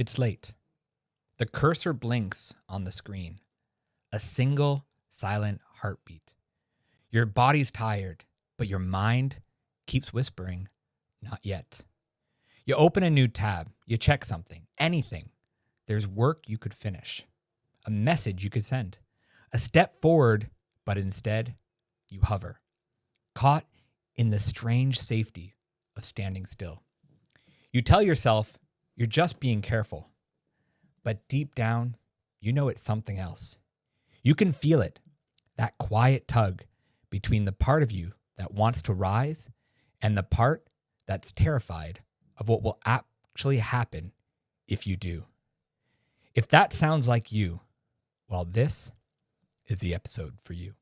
It's late. The cursor blinks on the screen. A single silent heartbeat. Your body's tired, but your mind keeps whispering, not yet. You open a new tab. You check something, anything. There's work you could finish, a message you could send, a step forward, but instead you hover, caught in the strange safety of standing still. You tell yourself you're just being careful, but deep down, you know it's something else. You can feel it, that quiet tug between the part of you that wants to rise and the part that's terrified of what will actually happen if you do. If that sounds like you, well, this is the episode for you.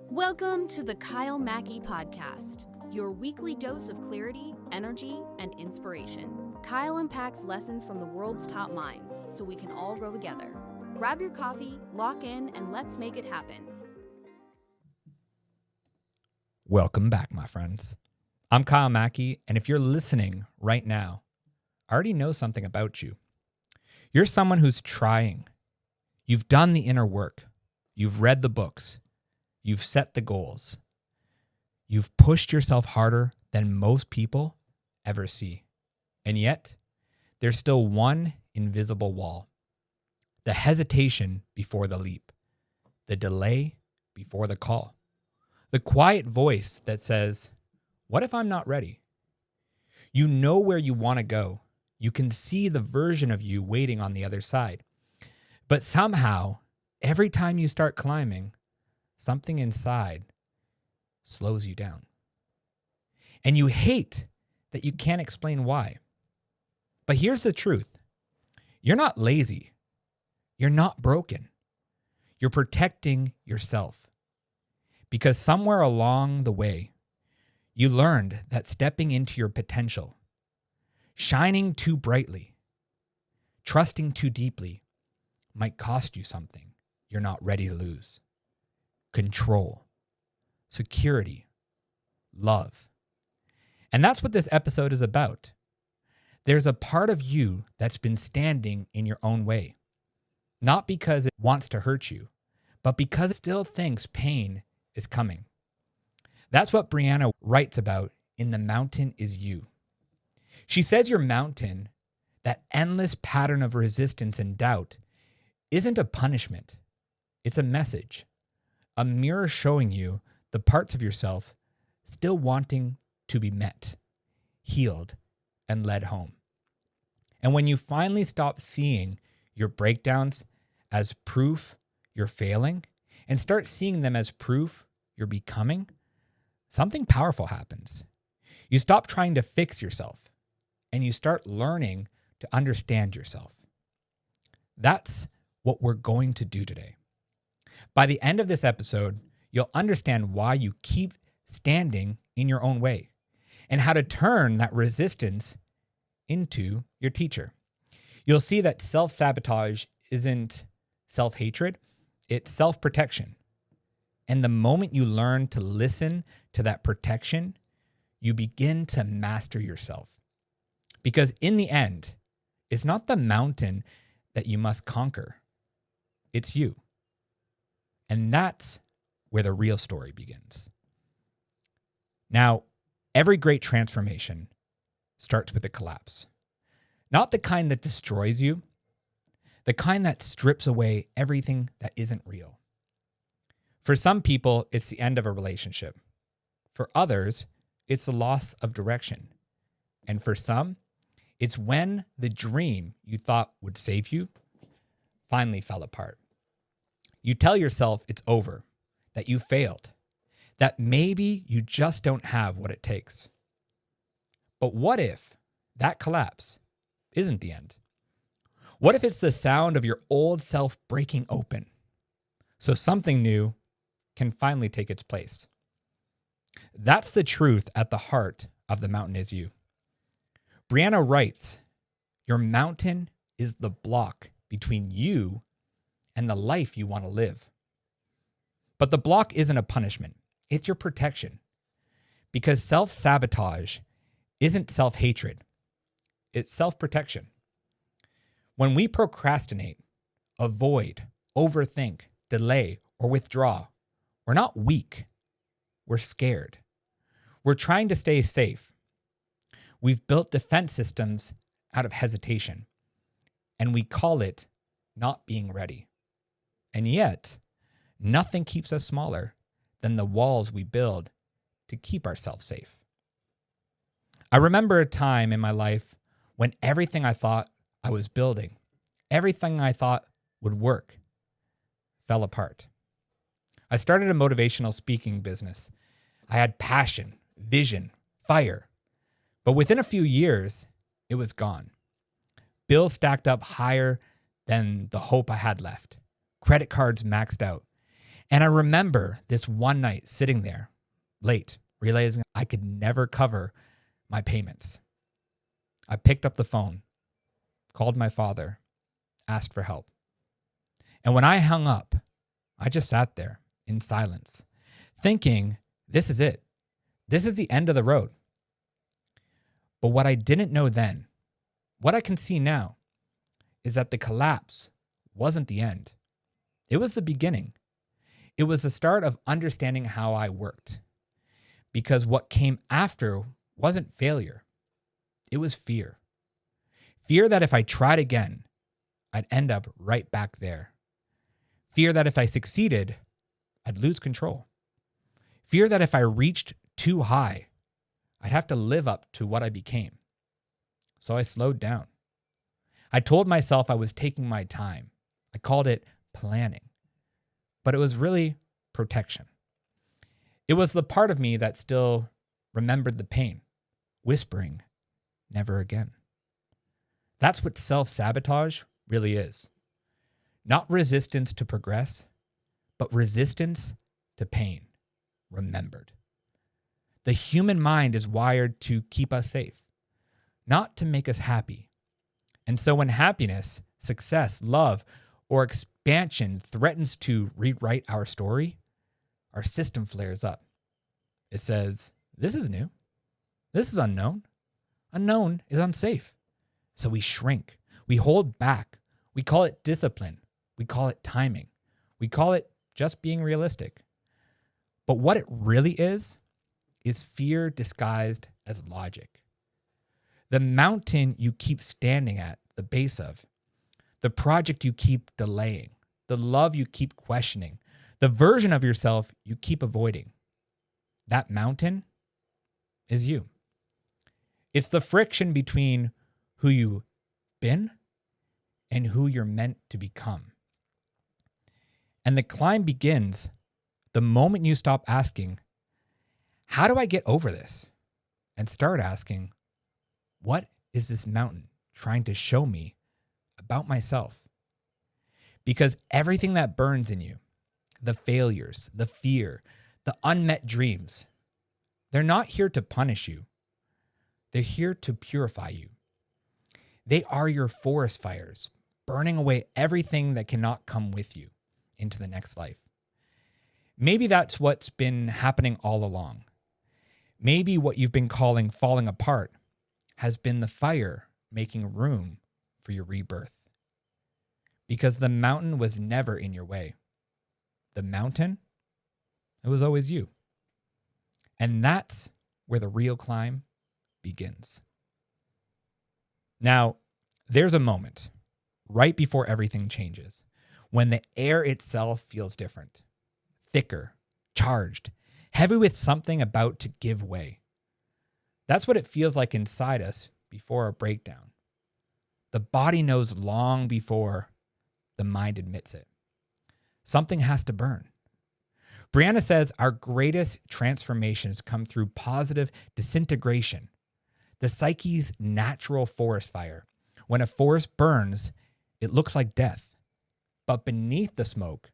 Welcome to the Kyle Mackie podcast, your weekly dose of clarity, energy, and inspiration. Kyle unpacks lessons from the world's top minds so we can all grow together. Grab your coffee, lock in, and let's make it happen. Welcome back, my friends. I'm Kyle Mackie, and if you're listening right now, I already know something about you. You're someone who's trying. You've done the inner work. You've read the books. You've set the goals. You've pushed yourself harder than most people ever see. And yet, there's still one invisible wall. The hesitation before the leap. The delay before the call. The quiet voice that says, what if I'm not ready? You know where you want to go. You can see the version of you waiting on the other side. But somehow, every time you start climbing, something inside slows you down. And you hate that you can't explain why. But here's the truth. You're not lazy. You're not broken. You're protecting yourself. Because somewhere along the way, you learned that stepping into your potential, shining too brightly, trusting too deeply might cost you something you're not ready to lose. Control, security, love. And that's what this episode is about. There's a part of you that's been standing in your own way, not because it wants to hurt you, but because it still thinks pain is coming. That's what Brianna writes about in The Mountain Is You. She says your mountain, that endless pattern of resistance and doubt, isn't a punishment. It's a message, a mirror showing you the parts of yourself still wanting to be met, healed, and led home. And when you finally stop seeing your breakdowns as proof you're failing and start seeing them as proof you're becoming, something powerful happens. You stop trying to fix yourself and you start learning to understand yourself. That's what we're going to do today. By the end of this episode, you'll understand why you keep standing in your own way and how to turn that resistance into your teacher. You'll see that self-sabotage isn't self-hatred, it's self-protection. And the moment you learn to listen to that protection, you begin to master yourself. Because in the end, it's not the mountain that you must conquer. It's you. And that's where the real story begins. Now, every great transformation starts with a collapse. Not the kind that destroys you, the kind that strips away everything that isn't real. For some people, it's the end of a relationship. For others, it's the loss of direction. And for some, it's when the dream you thought would save you finally fell apart. You tell yourself it's over, that you failed, that maybe you just don't have what it takes. But what if that collapse isn't the end? What if it's the sound of your old self breaking open so something new can finally take its place? That's the truth at the heart of The Mountain Is You. Brianna writes, your mountain is the block between you and the life you want to live. But the block isn't a punishment. It's your protection. Because self-sabotage isn't self-hatred. It's self-protection. When we procrastinate, avoid, overthink, delay, or withdraw, we're not weak. We're scared. We're trying to stay safe. We've built defense systems out of hesitation, and we call it not being ready. And yet, nothing keeps us smaller than the walls we build to keep ourselves safe. I remember a time in my life when everything I thought I was building, everything I thought would work, fell apart. I started a motivational speaking business. I had passion, vision, fire. But within a few years, it was gone. Bills stacked up higher than the hope I had left. Credit cards maxed out. And I remember this one night sitting there, late, realizing I could never cover my payments. I picked up the phone, called my father, asked for help. And when I hung up, I just sat there in silence, thinking, this is it. This is the end of the road. But what I didn't know then, what I can see now, is that the collapse wasn't the end. It was the beginning. It was the start of understanding how I worked. Because what came after wasn't failure. It was fear. Fear that if I tried again, I'd end up right back there. Fear that if I succeeded, I'd lose control. Fear that if I reached too high, I'd have to live up to what I became. So I slowed down. I told myself I was taking my time. I called it planning. But it was really protection. It was the part of me that still remembered the pain, whispering, never again. That's what self-sabotage really is. Not resistance to progress, but resistance to pain, remembered. The human mind is wired to keep us safe, not to make us happy. And so when happiness, success, love, or expansion threatens to rewrite our story, our system flares up. It says, this is new. This is unknown. Unknown is unsafe. So we shrink. We hold back. We call it discipline. We call it timing. We call it just being realistic. But what it really is fear disguised as logic. The mountain you keep standing at the base of, the project you keep delaying, the love you keep questioning, the version of yourself you keep avoiding. That mountain is you. It's the friction between who you've been and who you're meant to become. And the climb begins the moment you stop asking, how do I get over this? And start asking, what is this mountain trying to show me about myself? Because everything that burns in you, the failures, the fear, the unmet dreams, they're not here to punish you. They're here to purify you. They are your forest fires, burning away everything that cannot come with you into the next life. Maybe that's what's been happening all along. Maybe what you've been calling falling apart has been the fire making room for your rebirth. Because the mountain was never in your way. The mountain, it was always you. And that's where the real climb begins. Now, there's a moment right before everything changes when the air itself feels different, thicker, charged, heavy with something about to give way. That's what it feels like inside us before a breakdown. The body knows long before the mind admits it. Something has to burn. Brianna says our greatest transformations come through positive disintegration, the psyche's natural forest fire. When a forest burns, it looks like death. But beneath the smoke,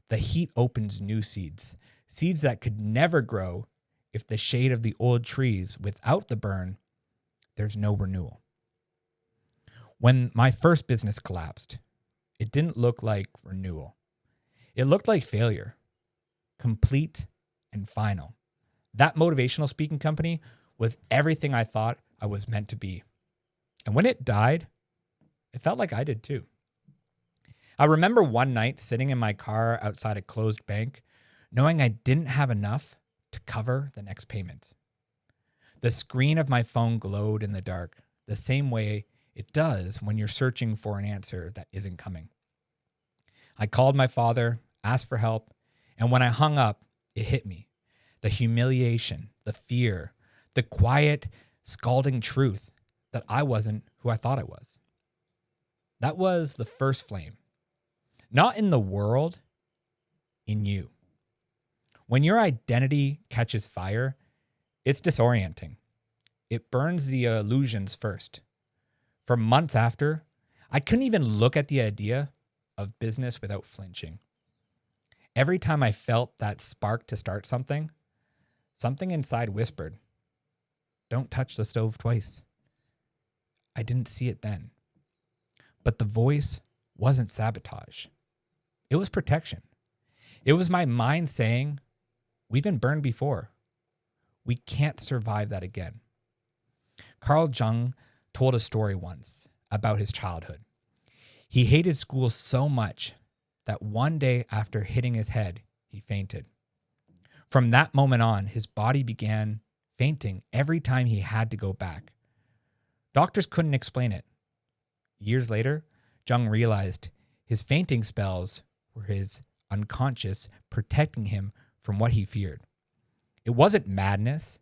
the heat opens new seeds, seeds that could never grow if the shade of the old trees. Without the burn, there's no renewal. When my first business collapsed, it didn't look like renewal. It looked like failure, complete and final. That motivational speaking company was everything I thought I was meant to be. And when it died, It felt like I did too. I remember one night sitting in my car outside a closed bank, knowing I didn't have enough to cover the next payment. The screen of my phone glowed in the dark, the same way it does when you're searching for an answer that isn't coming. I called my father, asked for help, and when I hung up, it hit me. The humiliation, the fear, the quiet, scalding truth that I wasn't who I thought I was. That was the first flame. Not in the world, in you. When your identity catches fire, it's disorienting. It burns the illusions first. For months after, I couldn't even look at the idea of business without flinching. Every time I felt that spark to start something, something inside whispered, "Don't touch the stove twice." I didn't see it then. But the voice wasn't sabotage. It was protection. It was my mind saying, "We've been burned before. We can't survive that again." Carl Jung told a story once about his childhood. He hated school so much that one day after hitting his head, he fainted. From that moment on, his body began fainting every time he had to go back. Doctors couldn't explain it. Years later, Jung realized his fainting spells were his unconscious protecting him from what he feared. It wasn't madness.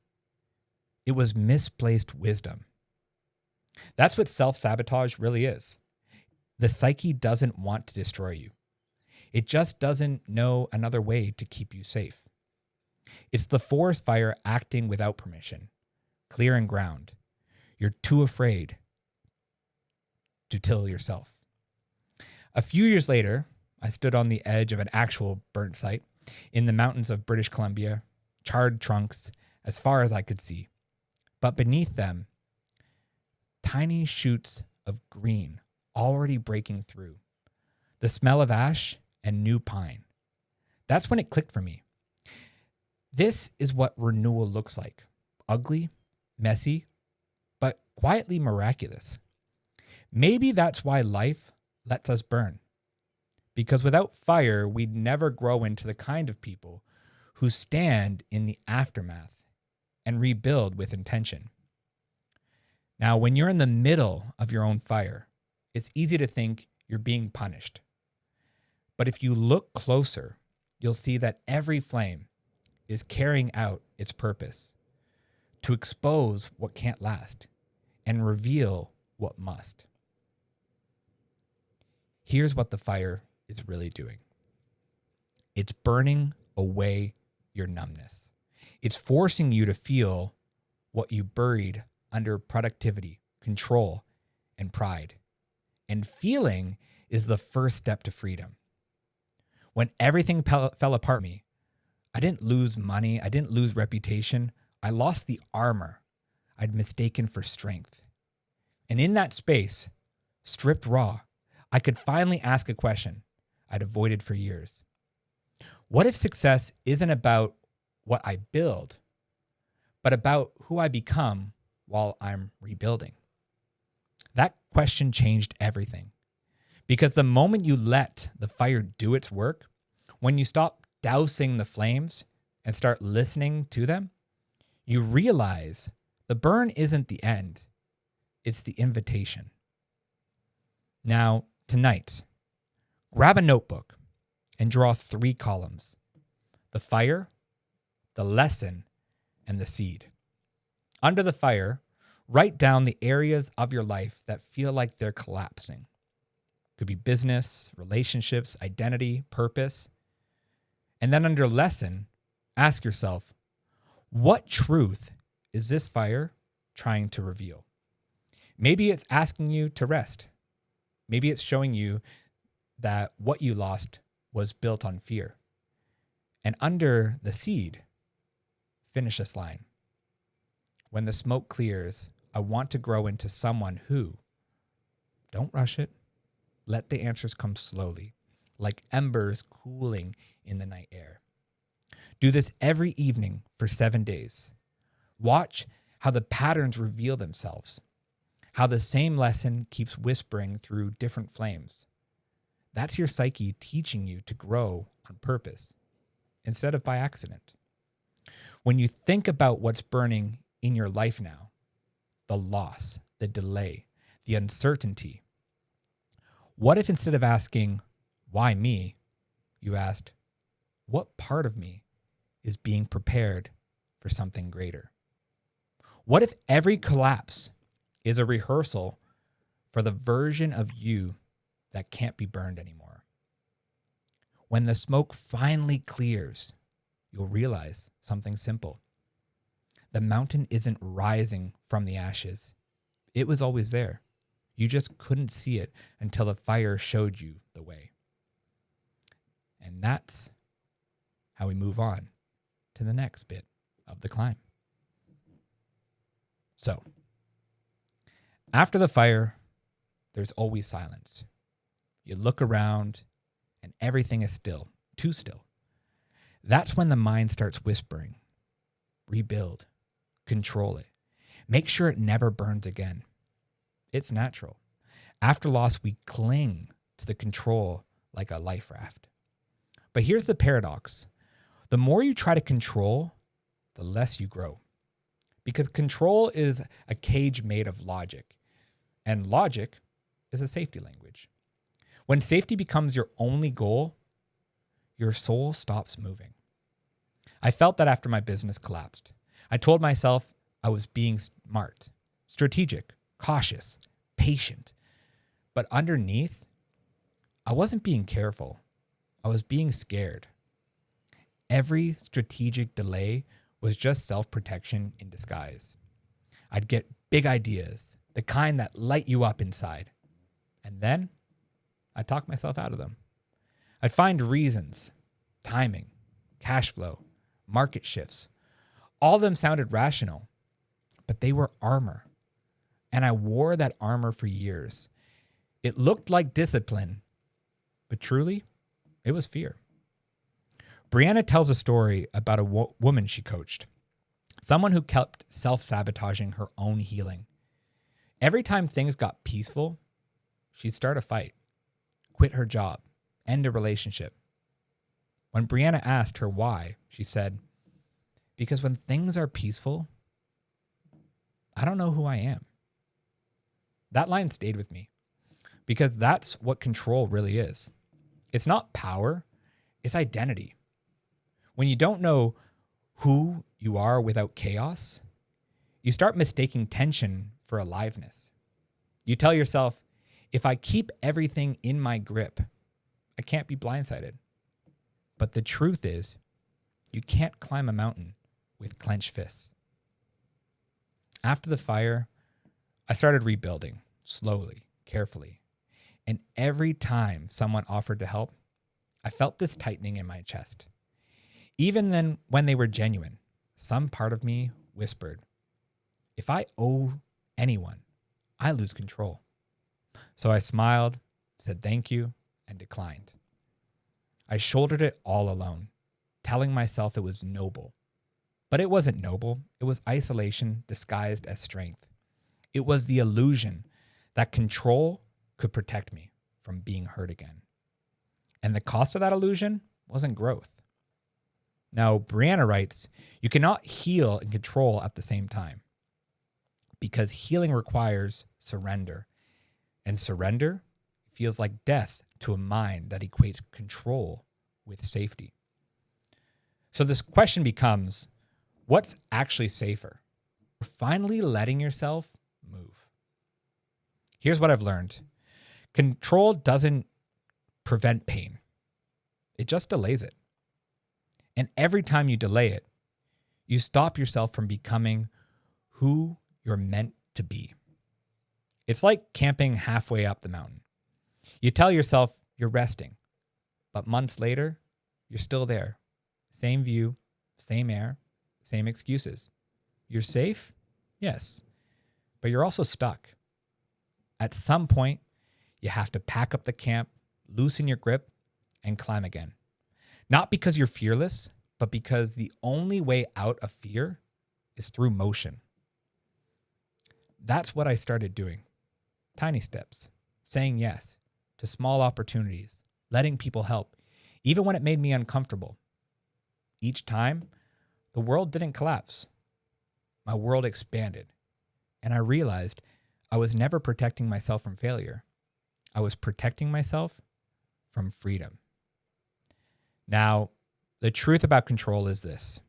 It was misplaced wisdom. That's what self-sabotage really is. The psyche doesn't want to destroy you. It just doesn't know another way to keep you safe. It's the forest fire acting without permission, clearing ground. You're too afraid to till yourself. A few years later, I stood on the edge of an actual burnt site in the mountains of British Columbia, charred trunks as far as I could see. But beneath them, tiny shoots of green already breaking through. The smell of ash and new pine. That's when it clicked for me. This is what renewal looks like. Ugly, messy, but quietly miraculous. Maybe that's why life lets us burn. Because without fire, we'd never grow into the kind of people who stand in the aftermath and rebuild with intention. Now, when you're in the middle of your own fire, it's easy to think you're being punished. But if you look closer, you'll see that every flame is carrying out its purpose to expose what can't last and reveal what must. Here's what the fire is really doing. It's burning away your numbness. It's forcing you to feel what you buried under productivity, control, and pride. And feeling is the first step to freedom. When everything fell apart me, I didn't lose money. I didn't lose reputation. I lost the armor I'd mistaken for strength. And in that space, stripped raw, I could finally ask a question I'd avoided for years. What if success isn't about what I build, but about who I become while I'm rebuilding? That question changed everything. Because the moment you let the fire do its work, when you stop dousing the flames and start listening to them, you realize the burn isn't the end, it's the invitation. Now, tonight, grab a notebook and draw 3 columns: the fire, the lesson, and the seed. Under the fire, write down the areas of your life that feel like they're collapsing. Could be business, relationships, identity, purpose. And then under lesson, ask yourself, what truth is this fire trying to reveal? Maybe it's asking you to rest. Maybe it's showing you that what you lost was built on fear. And under the seed, finish this line. When the smoke clears, I want to grow into someone who, don't rush it, let the answers come slowly, like embers cooling in the night air. Do this every evening for 7 days. Watch how the patterns reveal themselves, how the same lesson keeps whispering through different flames. That's your psyche teaching you to grow on purpose instead of by accident. When you think about what's burning in your life now, the loss, the delay, the uncertainty, what if instead of asking, why me, you asked, what part of me is being prepared for something greater? What if every collapse is a rehearsal for the version of you that can't be burned anymore? When the smoke finally clears, you'll realize something simple. The mountain isn't rising from the ashes. It was always there. You just couldn't see it until the fire showed you the way. And that's how we move on to the next bit of the climb. So, after the fire, there's always silence. You look around and everything is still, too still. That's when the mind starts whispering, rebuild, control it, make sure it never burns again. It's natural. After loss, we cling to the control like a life raft. But here's the paradox. The more you try to control, the less you grow. Because control is a cage made of logic, and logic is a safety language. When safety becomes your only goal, your soul stops moving. I felt that after my business collapsed. I told myself I was being smart, strategic, cautious, patient. But underneath, I wasn't being careful. I was being scared. Every strategic delay was just self-protection in disguise. I'd get big ideas, the kind that light you up inside. And then I'd talk myself out of them. I'd find reasons, timing, cash flow, market shifts. All of them sounded rational, but they were armor. And I wore that armor for years. It looked like discipline, but truly, it was fear. Brianna tells a story about a woman she coached, someone who kept self-sabotaging her own healing. Every time things got peaceful, she'd start a fight, quit her job, end a relationship. When Brianna asked her why, she said, because when things are peaceful, I don't know who I am. That line stayed with me because that's what control really is. It's not power, it's identity. When you don't know who you are without chaos, you start mistaking tension for aliveness. You tell yourself, if I keep everything in my grip, I can't be blindsided. But the truth is, you can't climb a mountain with clenched fists. After the fire, I started rebuilding slowly, carefully. And every time someone offered to help, I felt this tightening in my chest. Even then, when they were genuine, some part of me whispered, if I owe anyone, I lose control. So I smiled, said thank you, and declined. I shouldered it all alone, telling myself it was noble. But it wasn't noble. It was isolation disguised as strength. It was the illusion that control could protect me from being hurt again. And the cost of that illusion wasn't growth. Now, Brianna writes, you cannot heal and control at the same time because healing requires surrender. And surrender feels like death to a mind that equates control with safety. So this question becomes, what's actually safer? Finally letting yourself move. Here's what I've learned. Control doesn't prevent pain. It just delays it. And every time you delay it, you stop yourself from becoming who you're meant to be. It's like camping halfway up the mountain. You tell yourself you're resting, but months later, you're still there. Same view, same air, same excuses. You're safe? Yes, but you're also stuck. At some point, you have to pack up the camp, loosen your grip, and climb again. Not because you're fearless, but because the only way out of fear is through motion. That's what I started doing. Tiny steps, saying yes to small opportunities, letting people help, even when it made me uncomfortable. Each time, the world didn't collapse. My world expanded, and I realized I was never protecting myself from failure. I was protecting myself from freedom. Now, the truth about control is this.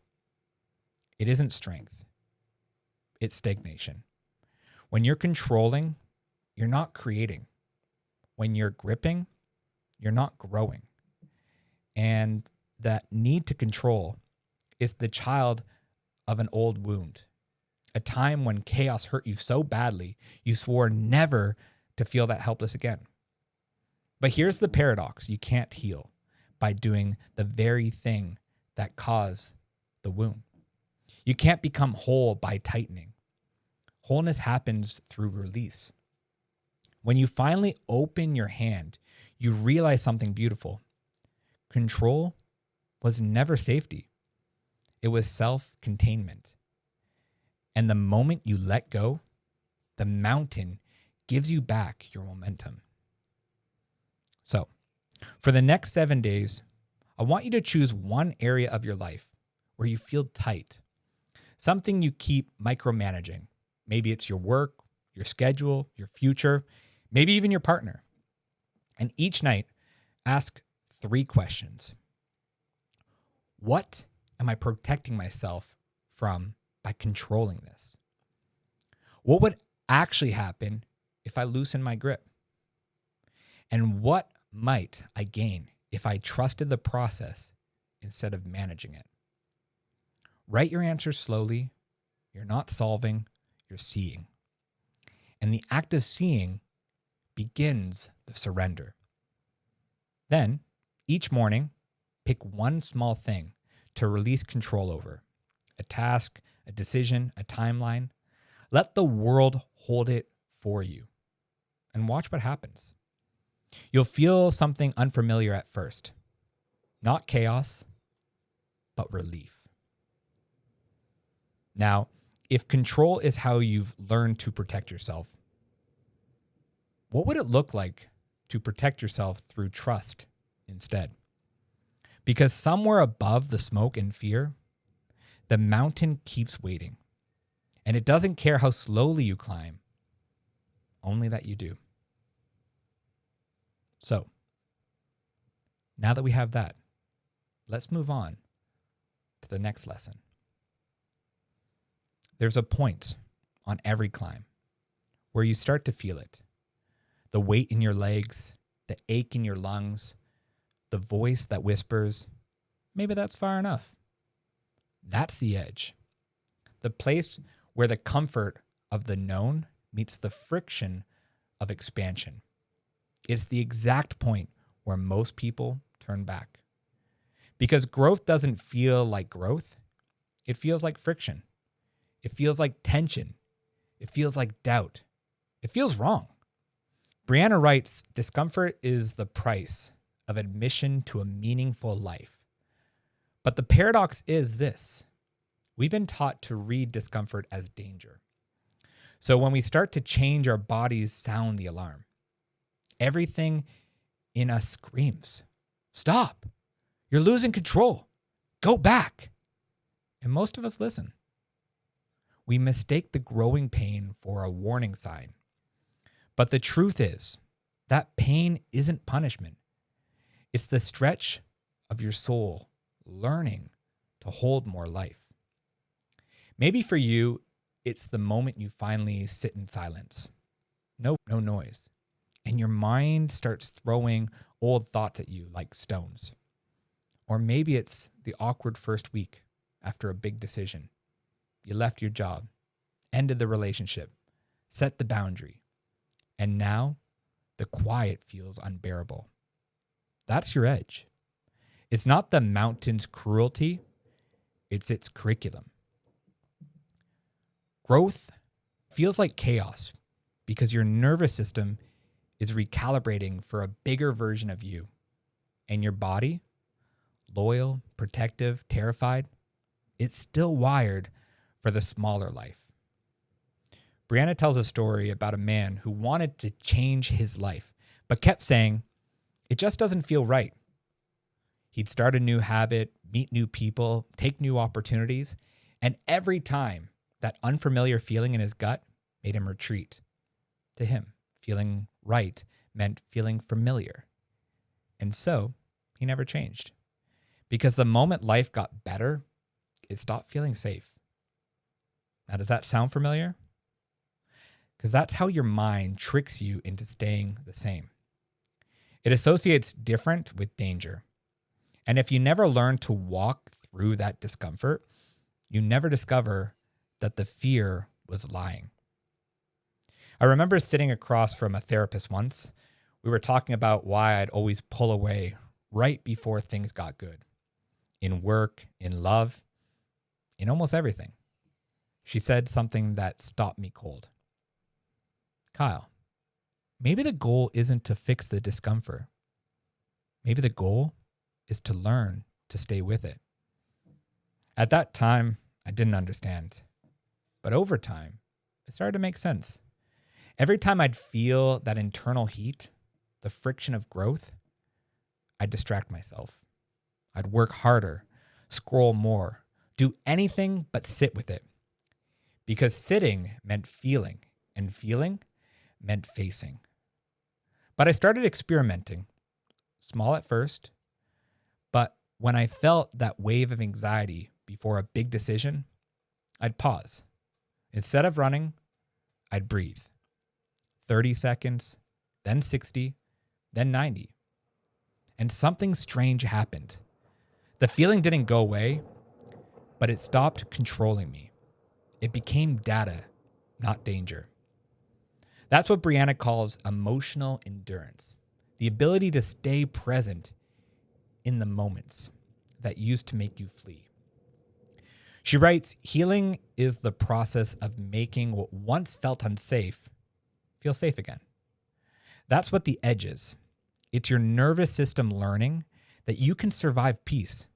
It isn't strength. It's stagnation. When you're controlling, you're not creating. When you're gripping, you're not growing. And that need to control is the child of an old wound, a time when chaos hurt you so badly you swore never to feel that helpless again. But here's the paradox: you can't heal by doing the very thing that caused the wound. You can't become whole by tightening. Wholeness happens through release. When you finally open your hand, you realize something beautiful. Control was never safety. It was self-containment. And the moment you let go, the mountain gives you back your momentum. So, for the next 7 days, I want you to choose one area of your life where you feel tight, something you keep micromanaging. Maybe it's your work, your schedule, your future, maybe even your partner. And each night, ask 3 questions. What am I protecting myself from by controlling this? What would actually happen if I loosen my grip? And what might I gain if I trusted the process instead of managing it? Write your answers slowly. You're not solving, you're seeing. And the act of seeing begins the surrender. Then, each morning, pick one small thing to release control over. A task, a decision, a timeline. Let the world hold it for you and watch what happens. You'll feel something unfamiliar at first. Not chaos, but relief. Now, if control is how you've learned to protect yourself, what would it look like to protect yourself through trust instead? Because somewhere above the smoke and fear, the mountain keeps waiting. And it doesn't care how slowly you climb, only that you do. So, now that we have that, let's move on to the next lesson. There's a point on every climb where you start to feel it. The weight in your legs, the ache in your lungs, the voice that whispers, maybe that's far enough. That's the edge. The place where the comfort of the known meets the friction of expansion. It's the exact point where most people turn back. Because growth doesn't feel like growth. It feels like friction. It feels like tension. It feels like doubt. It feels wrong. Brianna writes, discomfort is the price of admission to a meaningful life. But the paradox is this. We've been taught to read discomfort as danger. So when we start to change, our bodies sound the alarm. Everything in us screams, stop, you're losing control, go back. And most of us listen. We mistake the growing pain for a warning sign. But the truth is, that pain isn't punishment. It's the stretch of your soul learning to hold more life. Maybe for you, it's the moment you finally sit in silence. No noise. And your mind starts throwing old thoughts at you like stones. Or maybe it's the awkward first week after a big decision. You left your job, ended the relationship, set the boundary, and now the quiet feels unbearable. That's your edge. It's not the mountain's cruelty, it's its curriculum. Growth feels like chaos because your nervous system is recalibrating for a bigger version of you. And your body, loyal, protective, terrified, it's still wired for the smaller life. Brianna tells a story about a man who wanted to change his life, but kept saying, it just doesn't feel right. He'd start a new habit, meet new people, take new opportunities, and every time that unfamiliar feeling in his gut made him retreat. To him, feeling right meant feeling familiar. And so he never changed. Because the moment life got better, it stopped feeling safe. Now, does that sound familiar? Because that's how your mind tricks you into staying the same. It associates different with danger. And if you never learn to walk through that discomfort, you never discover that the fear was lying. I remember sitting across from a therapist once. We were talking about why I'd always pull away right before things got good. In work, in love, in almost everything. She said something that stopped me cold. Kyle, maybe the goal isn't to fix the discomfort. Maybe the goal is to learn to stay with it. At that time, I didn't understand. But over time, it started to make sense. Every time I'd feel that internal heat, the friction of growth, I'd distract myself. I'd work harder, scroll more, do anything but sit with it. Because sitting meant feeling, and feeling meant facing. But I started experimenting, small at first, but when I felt that wave of anxiety before a big decision, I'd pause. Instead of running, I'd breathe. 30 seconds, then 60, then 90. And something strange happened. The feeling didn't go away, but it stopped controlling me. It became data, not danger. That's what Brianna calls emotional endurance, the ability to stay present in the moments that used to make you flee. She writes, healing is the process of making what once felt unsafe feel safe again. That's what the edge is. It's your nervous system learning that you can survive peace,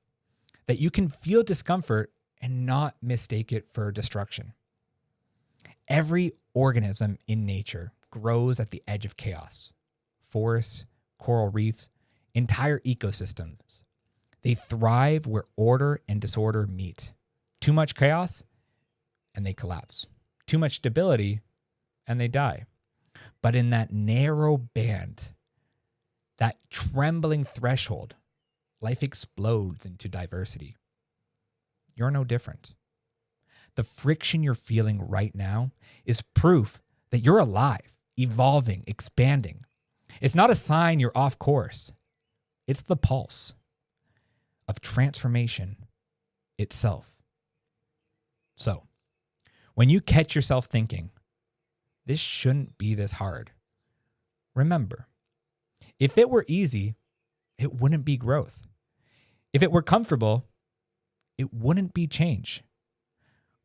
that you can feel discomfort and not mistake it for destruction. Every organism in nature grows at the edge of chaos. Forests, coral reefs, entire ecosystems. They thrive where order and disorder meet. Too much chaos, and they collapse. Too much stability, and they die. But in that narrow band, that trembling threshold, life explodes into diversity. You're no different. The friction you're feeling right now is proof that you're alive, evolving, expanding. It's not a sign you're off course. It's the pulse of transformation itself. So, when you catch yourself thinking, this shouldn't be this hard, remember, if it were easy, it wouldn't be growth. If it were comfortable, it wouldn't be change.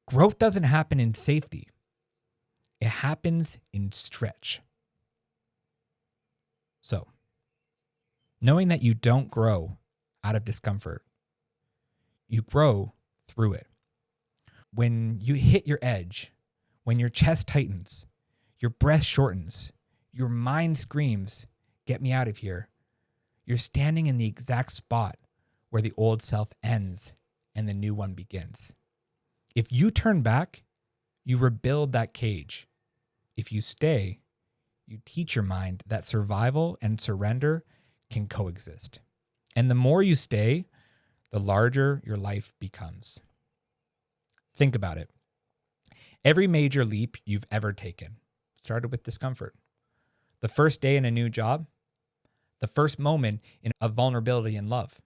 Growth doesn't happen in safety. It happens in stretch. So, knowing that you don't grow out of discomfort, you grow through it. When you hit your edge, when your chest tightens, your breath shortens, your mind screams, "Get me out of here," you're standing in the exact spot where the old self ends and the new one begins. If you turn back, you rebuild that cage. If you stay, you teach your mind that survival and surrender can coexist. And the more you stay, the larger your life becomes. Think about it. Every major leap you've ever taken started with discomfort. The first day in a new job, the first moment of vulnerability in love,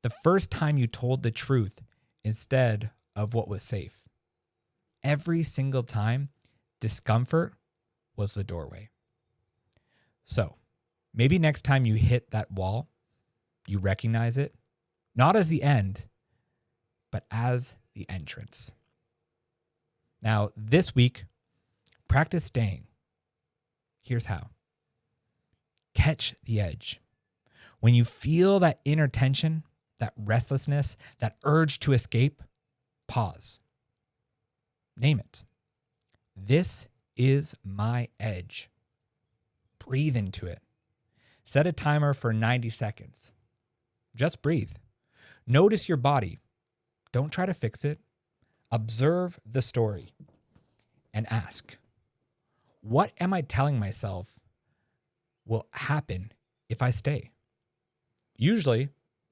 the first time you told the truth instead of what was safe. Every single time, discomfort was the doorway. So, maybe next time you hit that wall, you recognize it, not as the end, but as the entrance. Now, this week, practice staying. Here's how. Catch the edge. When you feel that inner tension, that restlessness, that urge to escape, pause. Name it. This is my edge. Breathe into it. Set a timer for 90 seconds. Just breathe. Notice your body. Don't try to fix it. Observe the story and ask, what am I telling myself will happen if I stay? Usually,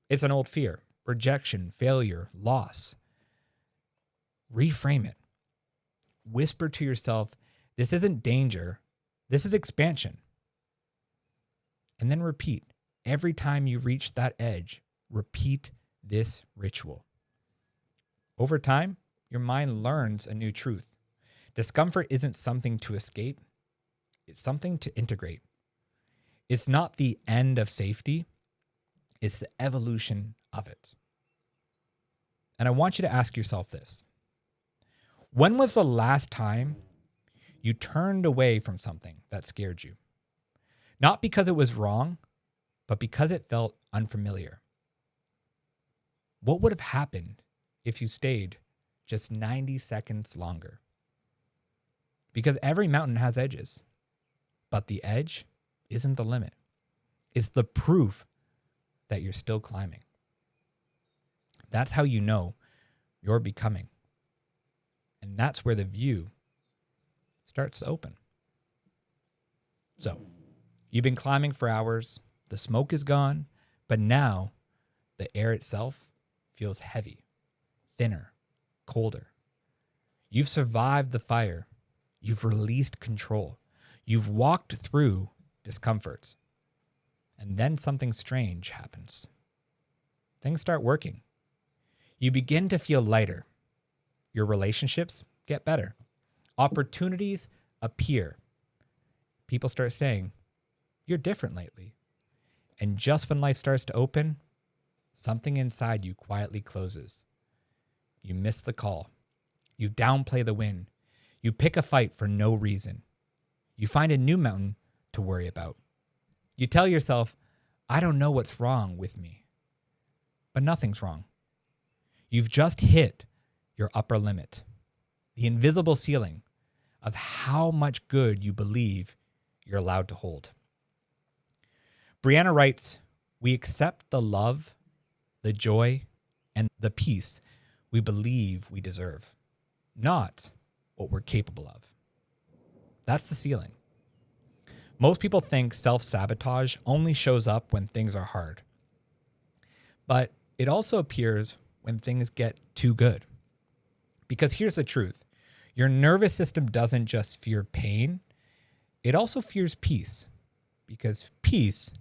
it's an old fear, rejection, failure, loss. Reframe it. Whisper to yourself, this isn't danger, this is expansion. And then repeat. Every time you reach that edge, repeat this ritual. Over time, your mind learns a new truth. Discomfort isn't something to escape, it's something to integrate. It's not the end of safety, it's the evolution of it. And I want you to ask yourself this. When was the last time you turned away from something that scared you? Not because it was wrong, but because it felt unfamiliar. What would have happened if you stayed just 90 seconds longer? Because every mountain has edges, but the edge isn't the limit. It's the proof that you're still climbing. That's how you know you're becoming. And that's where the view starts to open. So, you've been climbing for hours, the smoke is gone, but now the air itself feels heavy, thinner, colder. You've survived the fire. You've released control. You've walked through discomfort. And then something strange happens. Things start working. You begin to feel lighter. Your relationships get better. Opportunities appear. People start saying, you're different lately. And just when life starts to open, something inside you quietly closes. You miss the call. You downplay the win. You pick a fight for no reason. You find a new mountain to worry about. You tell yourself, I don't know what's wrong with me. But nothing's wrong. You've just hit your upper limit, the invisible ceiling of how much good you believe you're allowed to hold. Brianna writes, we accept the love, the joy, and the peace we believe we deserve, not what we're capable of. That's the ceiling. Most people think self-sabotage only shows up when things are hard. But it also appears when things get too good. Because here's the truth. Your nervous system doesn't just fear pain, it also fears peace. Because peace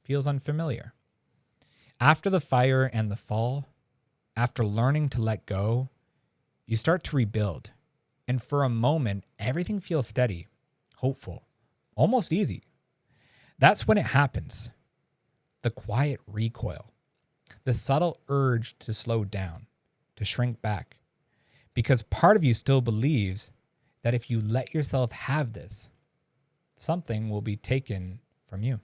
feels unfamiliar. After the fire and the fall, after learning to let go, you start to rebuild. And for a moment, everything feels steady, hopeful, almost easy. That's when it happens. The quiet recoil, the subtle urge to slow down, to shrink back. Because part of you still believes that if you let yourself have this, something will be taken from you.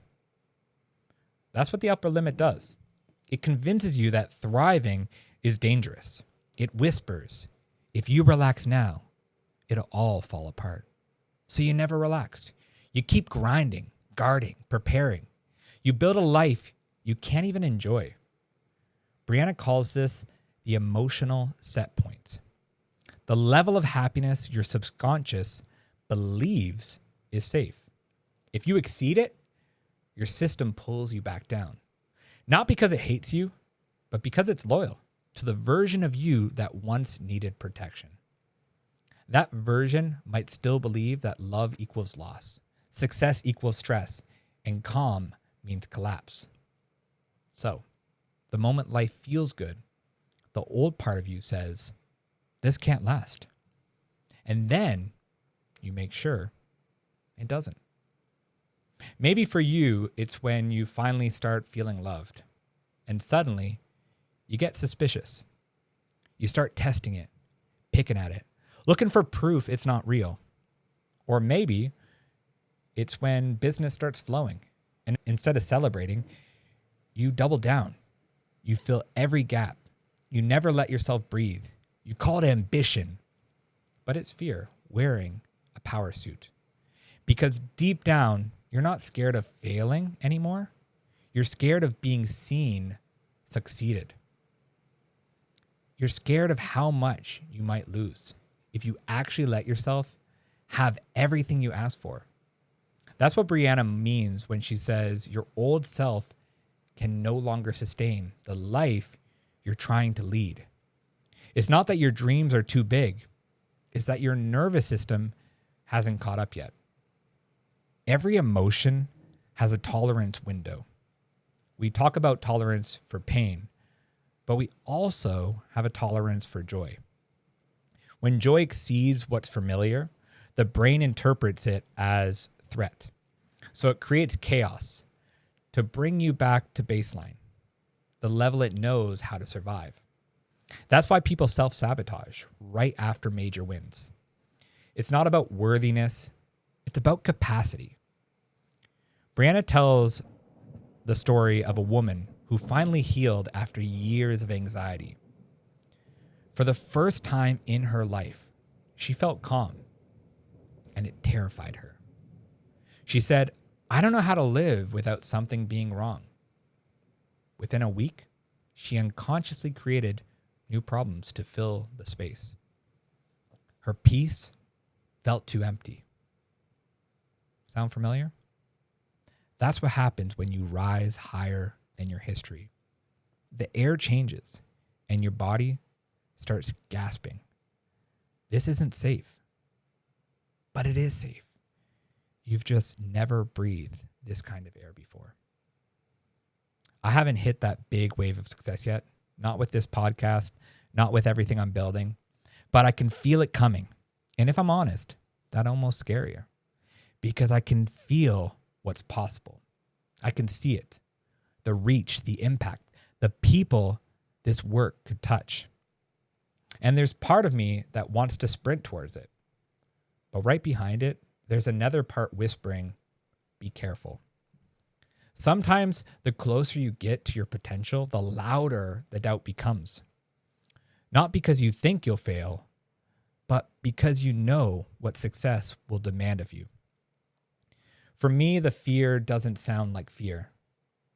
That's what the upper limit does. It convinces you that thriving is dangerous. It whispers, if you relax now, it'll all fall apart. So you never relax. You keep grinding, guarding, preparing. You build a life you can't even enjoy. Brianna calls this the emotional set point. The level of happiness your subconscious believes is safe. If you exceed it, your system pulls you back down. Not because it hates you, but because it's loyal to the version of you that once needed protection. That version might still believe that love equals loss, success equals stress, and calm means collapse. So, the moment life feels good, the old part of you says, this can't last. And then you make sure it doesn't. Maybe for you, it's when you finally start feeling loved. And suddenly, you get suspicious. You start testing it, picking at it, looking for proof it's not real. Or maybe it's when business starts flowing. And instead of celebrating, you double down. You fill every gap. You never let yourself breathe. You call it ambition. But it's fear wearing a a power suit. Because deep down, you're not scared of failing anymore. You're scared of being seen succeeded. You're scared of how much you might lose if you actually let yourself have everything you ask for. That's what Brianna means when she says your old self can no longer sustain the life you're trying to lead. It's not that your dreams are too big. It's that your nervous system hasn't caught up yet. Every emotion has a tolerance window. We talk about tolerance for pain, but we also have a tolerance for joy. When joy exceeds what's familiar, the brain interprets it as threat. So it creates chaos to bring you back to baseline, the level it knows how to survive. That's why people self-sabotage right after major wins. It's not about worthiness, it's about capacity. Brianna tells the story of a woman who finally healed after years of anxiety. For the first time in her life, she felt calm, and it terrified her. She said, "I don't know how to live without something being wrong." Within a week, she unconsciously created new problems to fill the space. Her peace felt too empty. Sound familiar? That's what happens when you rise higher than your history. The air changes and your body starts gasping. This isn't safe, but it is safe. You've just never breathed this kind of air before. I haven't hit that big wave of success yet, not with this podcast, not with everything I'm building, but I can feel it coming. And if I'm honest, that's almost scarier because I can feel what's possible. I can see it, the reach, the impact, the people this work could touch. And there's part of me that wants to sprint towards it. But right behind it, there's another part whispering, be careful. Sometimes the closer you get to your potential, the louder the doubt becomes. Not because you think you'll fail, but because you know what success will demand of you. For me, the fear doesn't sound like fear.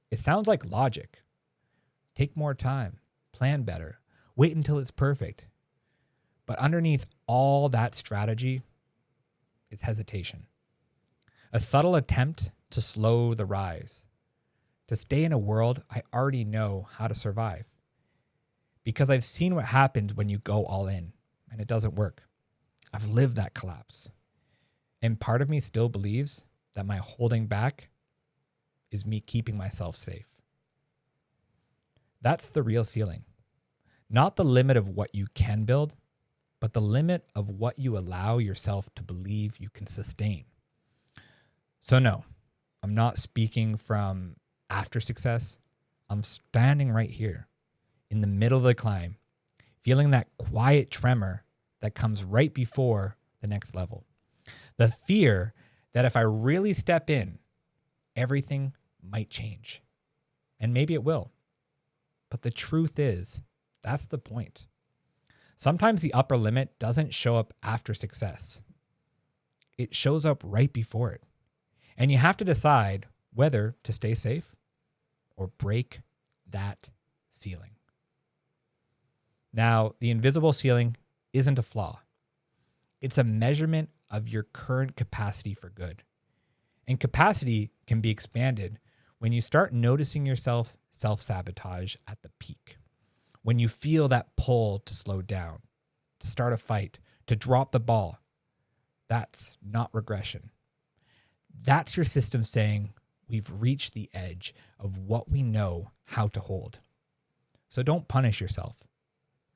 It sounds like logic. Take more time, plan better, wait until it's perfect. But underneath all that strategy is hesitation. A subtle attempt to slow the rise, to stay in a world I already know how to survive. Because I've seen what happens when you go all in and it doesn't work. I've lived that collapse. And part of me still believes that my holding back is me keeping myself safe. That's the real ceiling. Not the limit of what you can build, but the limit of what you allow yourself to believe you can sustain. So no, I'm not speaking from after success. I'm standing right here in the middle of the climb, feeling that quiet tremor that comes right before the next level. The fear that if I really step in, everything might change. And maybe it will. But the truth is, that's the point. Sometimes the upper limit doesn't show up after success. It shows up right before it. And you have to decide whether to stay safe or break that ceiling. Now, the invisible ceiling isn't a flaw. It's a measurement of your current capacity for good. And capacity can be expanded when you start noticing yourself self-sabotage at the peak. When you feel that pull to slow down, to start a fight, to drop the ball. That's not regression. That's your system saying we've reached the edge of what we know how to hold. So don't punish yourself.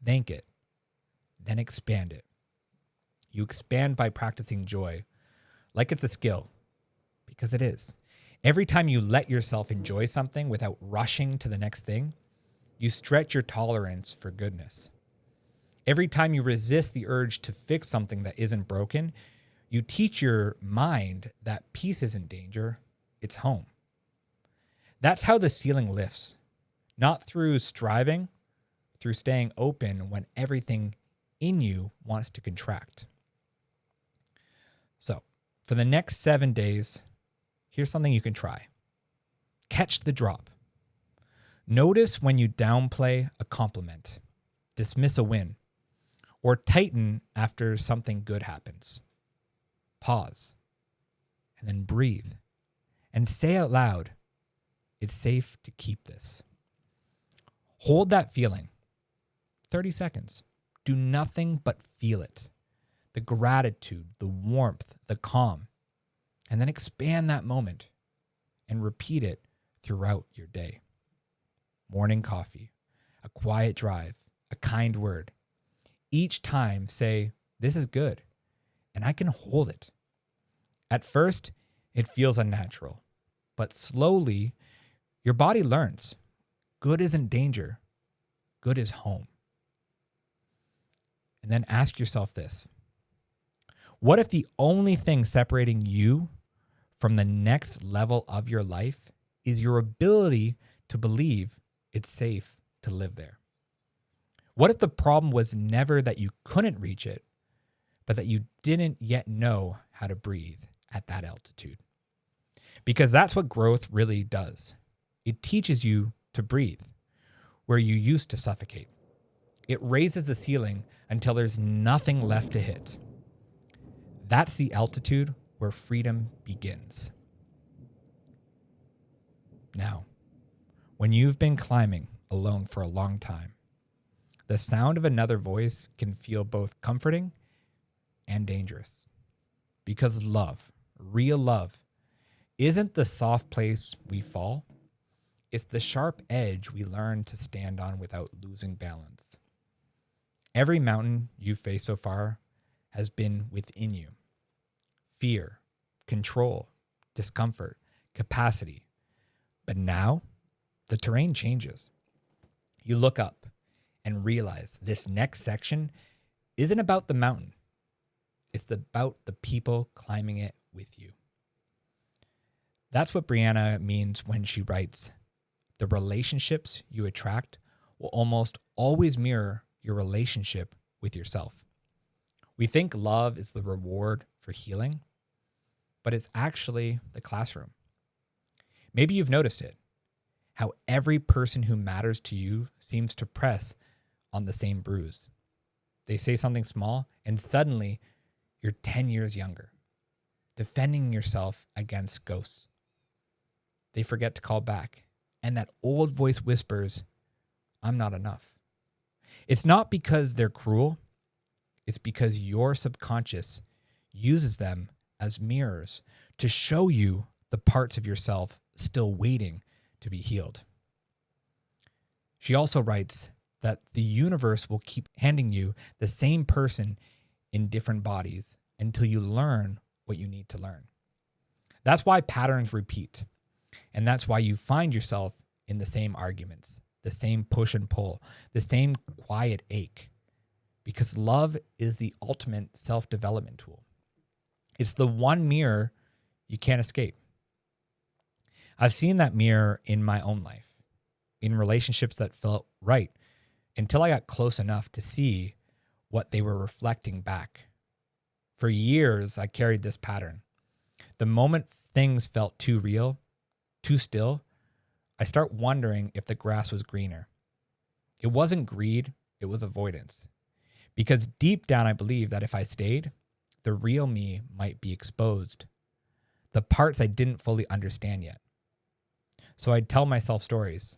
Thank it. Then expand it. You expand by practicing joy like it's a skill, because it is. Every time you let yourself enjoy something without rushing to the next thing, you stretch your tolerance for goodness. Every time you resist the urge to fix something that isn't broken, you teach your mind that peace isn't danger, it's home. That's how the ceiling lifts, not through striving, through staying open when everything in you wants to contract. For the next 7 days, here's something you can try. Catch the drop. Notice when you downplay a compliment, dismiss a win, or tighten after something good happens. Pause, and then breathe, and say out loud, it's safe to keep this. Hold that feeling. 30 seconds. Do nothing but feel it. The gratitude, the warmth, the calm. And then expand that moment and repeat it throughout your day. Morning coffee, a quiet drive, a kind word. Each time say, this is good, and I can hold it. At first, it feels unnatural, but slowly, your body learns. Good isn't danger. Good is home. And then ask yourself this. What if the only thing separating you from the next level of your life is your ability to believe it's safe to live there? What if the problem was never that you couldn't reach it, but that you didn't yet know how to breathe at that altitude? Because that's what growth really does. It teaches you to breathe where you used to suffocate. It raises the ceiling until there's nothing left to hit. That's the altitude where freedom begins. Now, when you've been climbing alone for a long time, the sound of another voice can feel both comforting and dangerous. Because love, real love, isn't the soft place we fall. It's the sharp edge we learn to stand on without losing balance. Every mountain you've faced so far has been within you. Fear, control, discomfort, capacity. But now, the terrain changes. You look up and realize this next section isn't about the mountain. It's about the people climbing it with you. That's what Brianna means when she writes, the relationships you attract will almost always mirror your relationship with yourself. We think love is the reward for healing, but it's actually the classroom. Maybe you've noticed it, how every person who matters to you seems to press on the same bruise. They say something small, and suddenly you're 10 years younger, defending yourself against ghosts. They forget to call back, and that old voice whispers, I'm not enough. It's not because they're cruel. It's because your subconscious uses them as mirrors to show you the parts of yourself still waiting to be healed. She also writes that the universe will keep handing you the same person in different bodies until you learn what you need to learn. That's why patterns repeat. And that's why you find yourself in the same arguments, the same push and pull, the same quiet ache. Because love is the ultimate self-development tool. It's the one mirror you can't escape. I've seen that mirror in my own life, in relationships that felt right, until I got close enough to see what they were reflecting back. For years, I carried this pattern. The moment things felt too real, too still, I start wondering if the grass was greener. It wasn't greed, it was avoidance. Because deep down, I believe that if I stayed, the real me might be exposed. The parts I didn't fully understand yet. So I'd tell myself stories.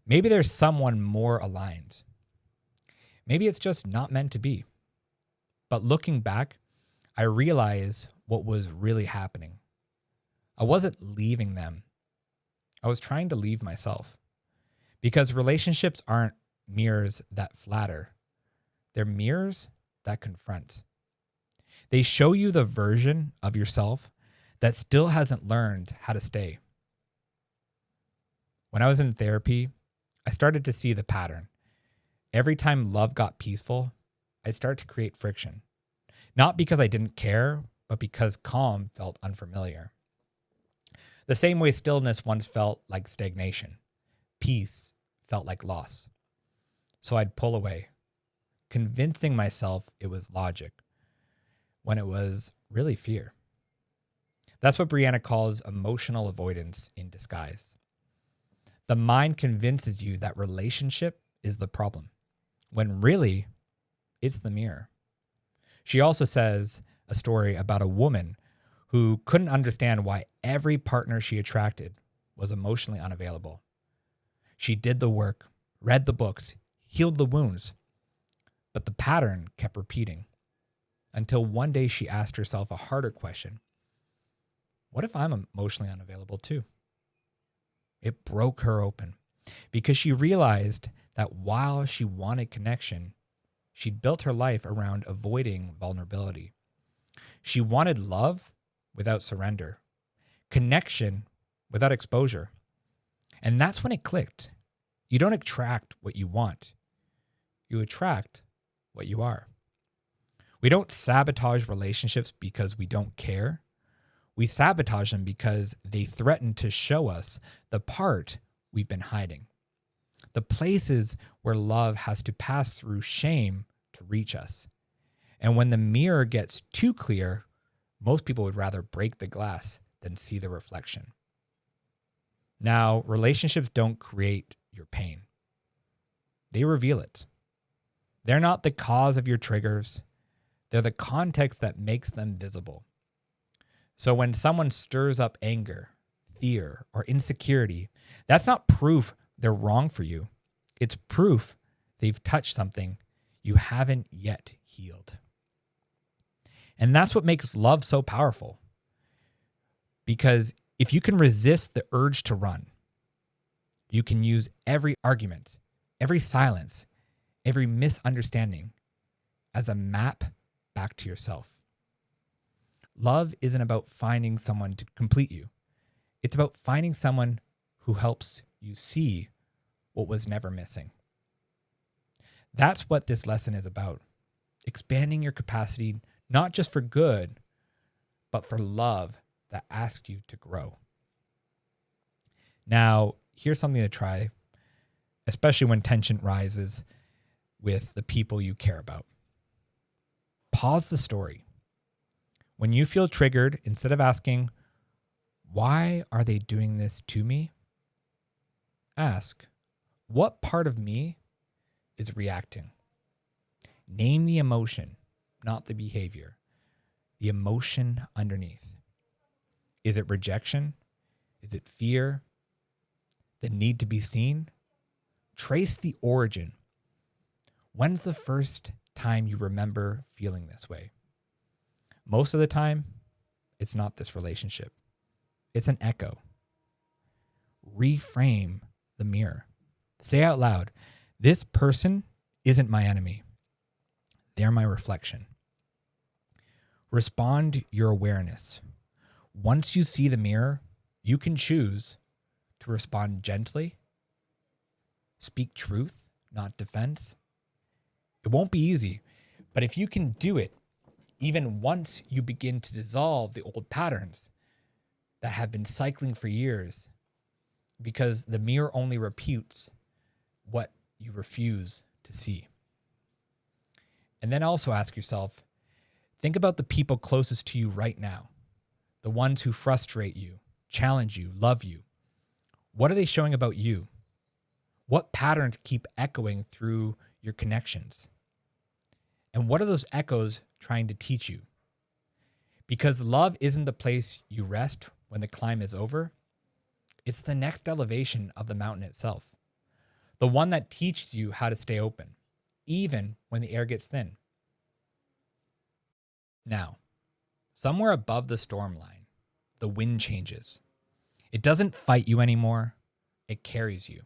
Maybe there's someone more aligned. Maybe it's just not meant to be. But looking back, I realize what was really happening. I wasn't leaving them. I was trying to leave myself. Because relationships aren't mirrors that flatter. They're mirrors that confront. They show you the version of yourself that still hasn't learned how to stay. When I was in therapy, I started to see the pattern. Every time love got peaceful, I'd start to create friction. Not because I didn't care, but because calm felt unfamiliar. The same way stillness once felt like stagnation. Peace felt like loss. So I'd pull away, convincing myself it was logic, when it was really fear. That's what Brianna calls emotional avoidance in disguise. The mind convinces you that relationship is the problem, when really it's the mirror. She also says a story about a woman who couldn't understand why every partner she attracted was emotionally unavailable. She did the work, read the books, healed the wounds, but the pattern kept repeating until one day she asked herself a harder question. What if I'm emotionally unavailable too? It broke her open because she realized that while she wanted connection, she'd built her life around avoiding vulnerability. She wanted love without surrender, connection without exposure. And that's when it clicked. You don't attract what you want. You attract what you are. We don't sabotage relationships because we don't care. We sabotage them because they threaten to show us the part we've been hiding, the places where love has to pass through shame to reach us. And when the mirror gets too clear, most people would rather break the glass than see the reflection. Now, relationships don't create your pain. They reveal it. They're not the cause of your triggers. They're the context that makes them visible. So when someone stirs up anger, fear, or insecurity, that's not proof they're wrong for you. It's proof they've touched something you haven't yet healed. And that's what makes love so powerful. Because if you can resist the urge to run, you can use every argument, every silence, every misunderstanding as a map back to yourself. Love isn't about finding someone to complete you. It's about finding someone who helps you see what was never missing. That's what this lesson is about. Expanding your capacity, not just for good, but for love that asks you to grow. Now, here's something to try, especially when tension rises with the people you care about. Pause the story. When you feel triggered, instead of asking, why are they doing this to me? Ask, what part of me is reacting? Name the emotion, not the behavior. The emotion underneath. Is it rejection? Is it fear? The need to be seen? Trace the origin. When's the first time you remember feeling this way? Most of the time, it's not this relationship. It's an echo. Reframe the mirror. Say out loud, this person isn't my enemy. They're my reflection. Respond your awareness. Once you see the mirror, you can choose to respond gently, speak truth, not defense. It won't be easy, but if you can do it, even once you begin to dissolve the old patterns that have been cycling for years, because the mirror only repeats what you refuse to see. And then also ask yourself, think about the people closest to you right now, the ones who frustrate you, challenge you, love you. What are they showing about you? What patterns keep echoing through your connections? And what are those echoes trying to teach you? Because love isn't the place you rest when the climb is over. It's the next elevation of the mountain itself. The one that teaches you how to stay open, even when the air gets thin. Now, somewhere above the storm line, the wind changes. It doesn't fight you anymore. It carries you.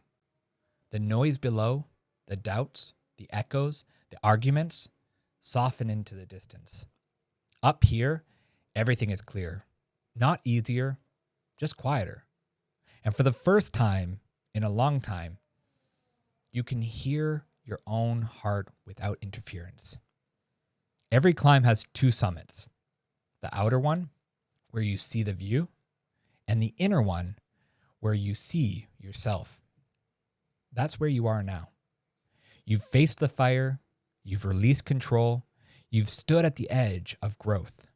The noise below, the doubts, the echoes, the arguments, soften into the distance. Up here, everything is clear. Not easier, just quieter. And for the first time in a long time, you can hear your own heart without interference. Every climb has two summits. The outer one, where you see the view, and the inner one, where you see yourself. That's where you are now. You've faced the fire. You've released control. You've stood at the edge of growth.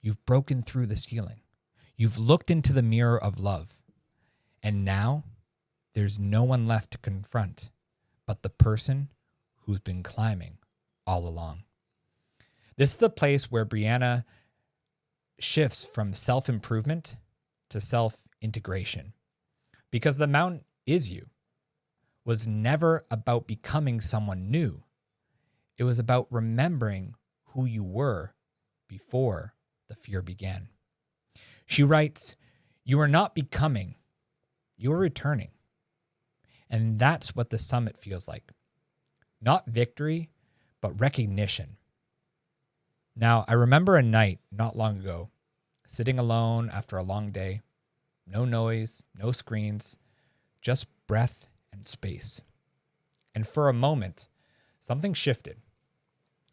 You've broken through the ceiling. You've looked into the mirror of love, and now there's no one left to confront but the person who's been climbing all along. This is the place where Brianna shifts from self-improvement to self-integration, because the mountain is you. Was never about becoming someone new. It was about remembering who you were before the fear began. She writes, "You are not becoming, you are returning." And that's what the summit feels like. Not victory, but recognition. Now, I remember a night not long ago, sitting alone after a long day, no noise, no screens, just breath and space. And for a moment, something shifted.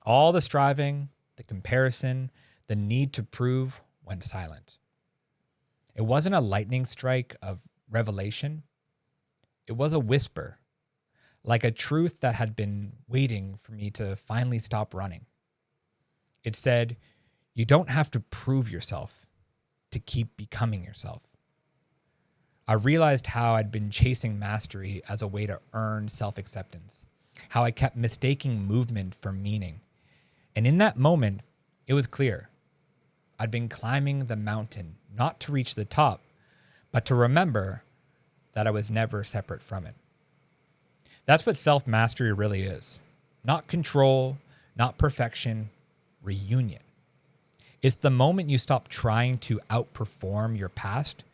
All the striving, the comparison, the need to prove went silent. It wasn't a lightning strike of revelation. It was a whisper, like a truth that had been waiting for me to finally stop running. It said, you don't have to prove yourself to keep becoming yourself. I realized how I'd been chasing mastery as a way to earn self-acceptance, how I kept mistaking movement for meaning. And in that moment, it was clear. I'd been climbing the mountain, not to reach the top, but to remember that I was never separate from it. That's what self-mastery really is. Not control, not perfection, reunion. It's the moment you stop trying to outperform your past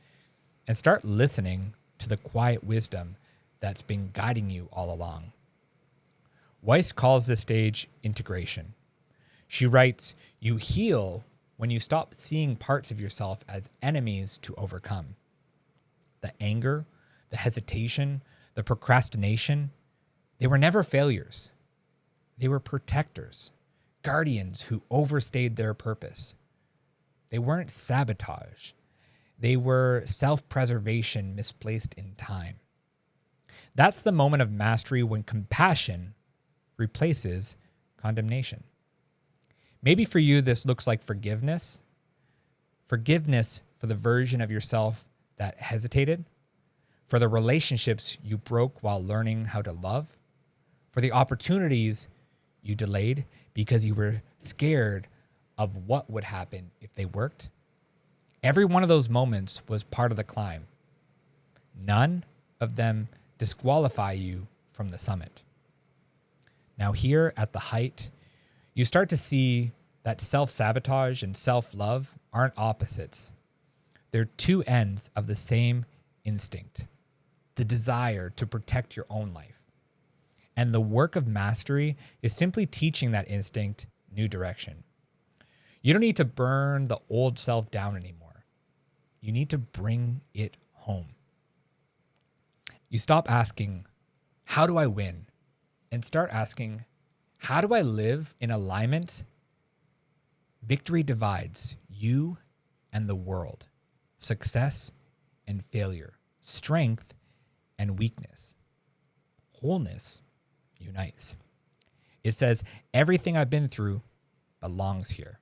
and start listening to the quiet wisdom that's been guiding you all along. Wiest calls this stage integration. She writes, you heal when you stop seeing parts of yourself as enemies to overcome. The anger, the hesitation, the procrastination, they were never failures. They were protectors, guardians who overstayed their purpose. They weren't sabotage. They were self-preservation misplaced in time. That's the moment of mastery when compassion replaces condemnation. Maybe for you, this looks like forgiveness. Forgiveness for the version of yourself that hesitated, for the relationships you broke while learning how to love, for the opportunities you delayed because you were scared of what would happen if they worked. Every one of those moments was part of the climb. None of them disqualify you from the summit. Now here at the height, you start to see that self-sabotage and self-love aren't opposites. They're two ends of the same instinct, the desire to protect your own life. And the work of mastery is simply teaching that instinct new direction. You don't need to burn the old self down anymore. You need to bring it home. You stop asking, how do I win? And start asking, how do I live in alignment? Victory divides you and the world, success and failure, strength and weakness. Wholeness unites. It says, everything I've been through belongs here.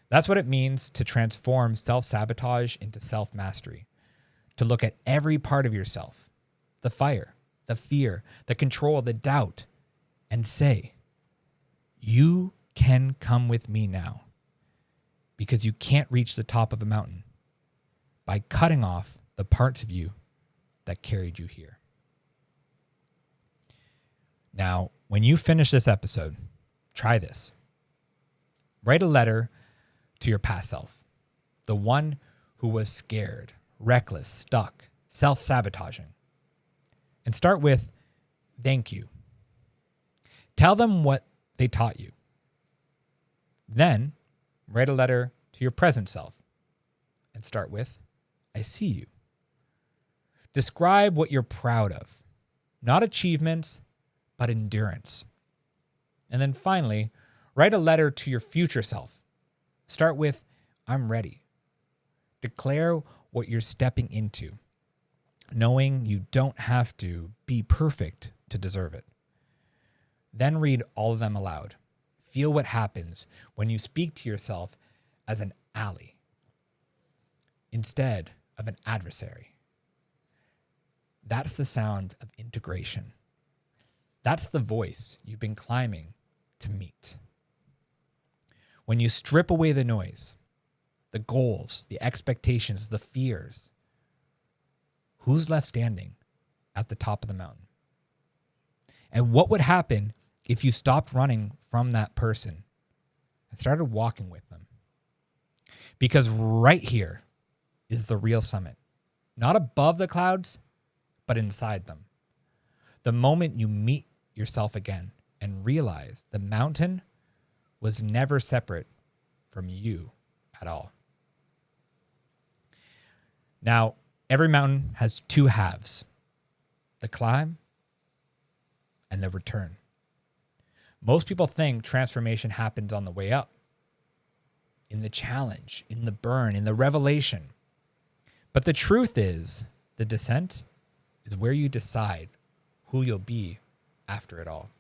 That's what it means to transform self-sabotage into self-mastery, to look at every part of yourself, the fire, the fear, the control, the doubt, and say, you can come with me now, because you can't reach the top of a mountain by cutting off the parts of you that carried you here. Now, when you finish this episode, try this. Write a letter to your past self, the one who was scared, reckless, stuck, self-sabotaging. And start with, thank you. Tell them what they taught you. Then write a letter to your present self and start with, I see you. Describe what you're proud of, not achievements, but endurance. And then finally, write a letter to your future self. Start with, I'm ready. Declare what you're stepping into, knowing you don't have to be perfect to deserve it. Then read all of them aloud. Feel what happens when you speak to yourself as an ally. instead of an adversary. That's the sound of integration. That's the voice you've been climbing to meet. When you strip away the noise, the goals, the expectations, the fears, who's left standing at the top of the mountain? And what would happen if you stopped running from that person and started walking with them? Because right here is the real summit. Not above the clouds, but inside them. The moment you meet yourself again and realize the mountain was never separate from you at all. Now, every mountain has two halves, the climb and the return. Most people think transformation happens on the way up, in the challenge, in the burn, in the revelation. But the truth is, the descent is where you decide who you'll be after it all.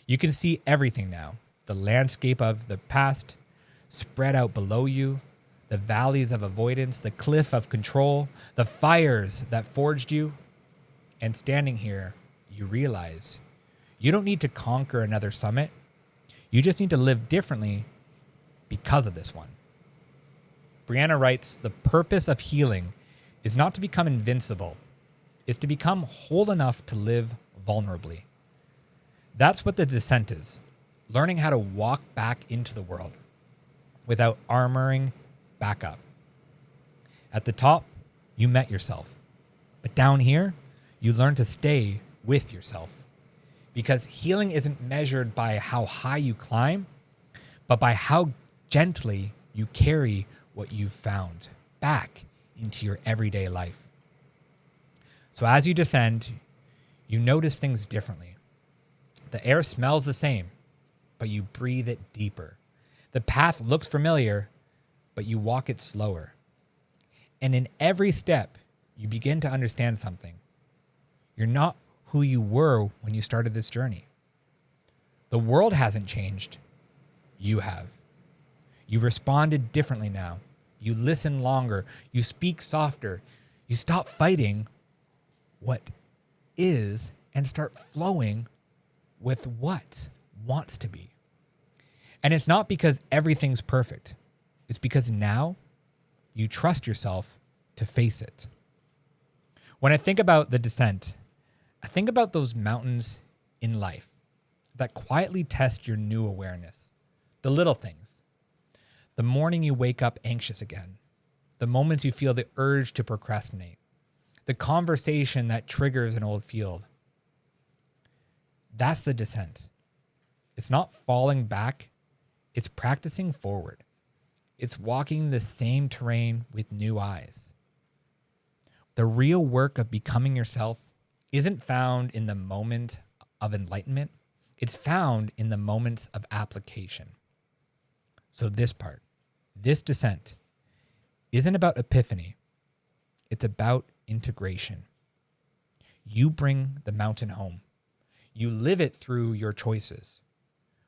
You can see everything now, the landscape of the past spread out below you, the valleys of avoidance, the cliff of control, the fires that forged you. And standing here, you realize you don't need to conquer another summit. You just need to live differently because of this one. Brianna writes, the purpose of healing is not to become invincible. It's to become whole enough to live vulnerably. That's what the descent is. Learning how to walk back into the world without armoring back up. At the top, you met yourself. But down here, you learn to stay with yourself. Because healing isn't measured by how high you climb, but by how gently you carry what you've found back into your everyday life. So as you descend, you notice things differently. The air smells the same, but you breathe it deeper. The path looks familiar, but you walk it slower. And in every step, you begin to understand something. You're not who you were when you started this journey. The world hasn't changed. You have. You responded differently now. You listen longer. You speak softer. You stop fighting what is and start flowing with what wants to be. And it's not because everything's perfect. It's because now you trust yourself to face it. When I think about the descent, I think about those mountains in life that quietly test your new awareness. The little things. The morning you wake up anxious again. The moments you feel the urge to procrastinate. The conversation that triggers an old field. That's the descent. It's not falling back. It's practicing forward. It's walking the same terrain with new eyes. The real work of becoming yourself isn't found in the moment of enlightenment. It's found in the moments of application. So this part, this descent, isn't about epiphany. It's about integration. You bring the mountain home. You live it through your choices.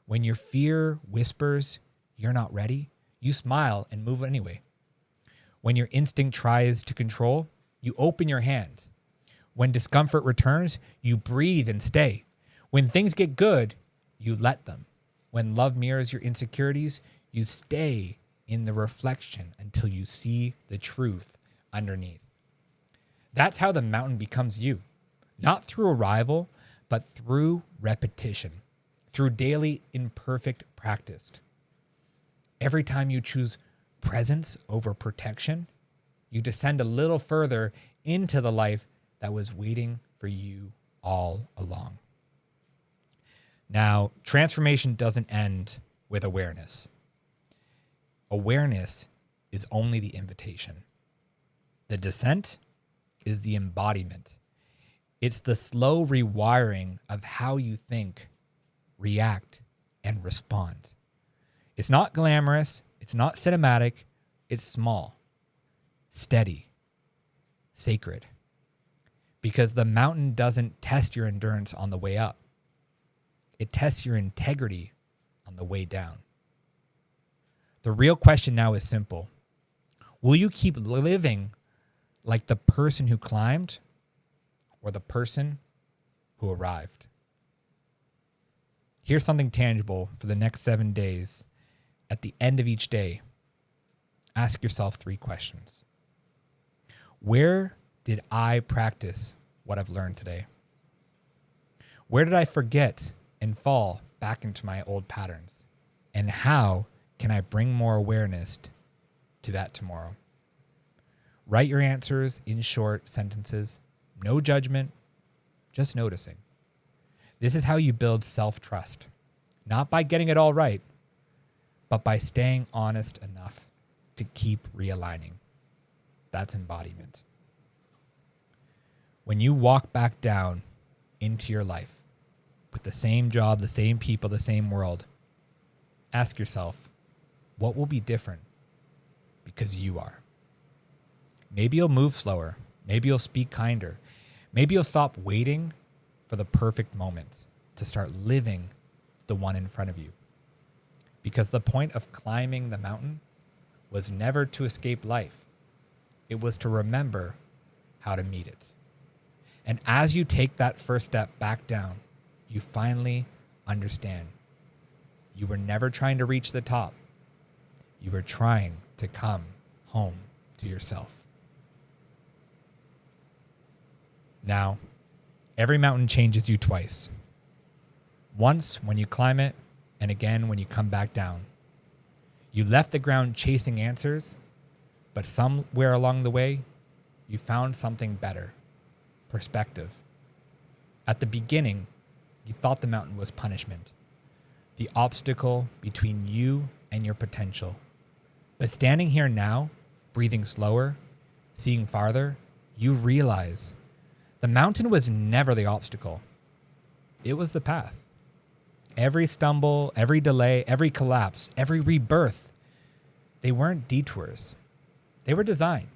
When your fear whispers, you're not ready, you smile and move anyway. When your instinct tries to control, you open your hand. When discomfort returns, you breathe and stay. When things get good, you let them. When love mirrors your insecurities, you stay in the reflection until you see the truth underneath. That's how the mountain becomes you. Not through arrival, but through repetition. Through daily imperfect practice. Every time you choose presence over protection, you descend a little further into the life that was waiting for you all along. Now, transformation doesn't end with awareness. Awareness is only the invitation. The descent is the embodiment. It's the slow rewiring of how you think, react, and respond. It's not glamorous. It's not cinematic. It's small, steady, sacred. Because the mountain doesn't test your endurance on the way up. It tests your integrity on the way down. The real question now is simple. Will you keep living like the person who climbed or the person who arrived? Here's something tangible for the next 7 days. At the end of each day, ask yourself 3 questions. Where did I practice what I've learned today? Where did I forget and fall back into my old patterns? And how can I bring more awareness to that tomorrow? Write your answers in short sentences. No judgment, just noticing. This is how you build self-trust. Not by getting it all right, but by staying honest enough to keep realigning. That's embodiment. When you walk back down into your life with the same job, the same people, the same world, ask yourself, what will be different because you are? Maybe you'll move slower. Maybe you'll speak kinder. Maybe you'll stop waiting for the perfect moments to start living the one in front of you. Because the point of climbing the mountain was never to escape life. It was to remember how to meet it. And as you take that first step back down, you finally understand. You were never trying to reach the top. You were trying to come home to yourself. Now, every mountain changes you twice. Once when you climb it, and again when you come back down. You left the ground chasing answers, but somewhere along the way, you found something better. Perspective. At the beginning, you thought the mountain was punishment, the obstacle between you and your potential. But standing here now, breathing slower, seeing farther, you realize the mountain was never the obstacle. It was the path. Every stumble, every delay, every collapse, every rebirth, they weren't detours. They were design.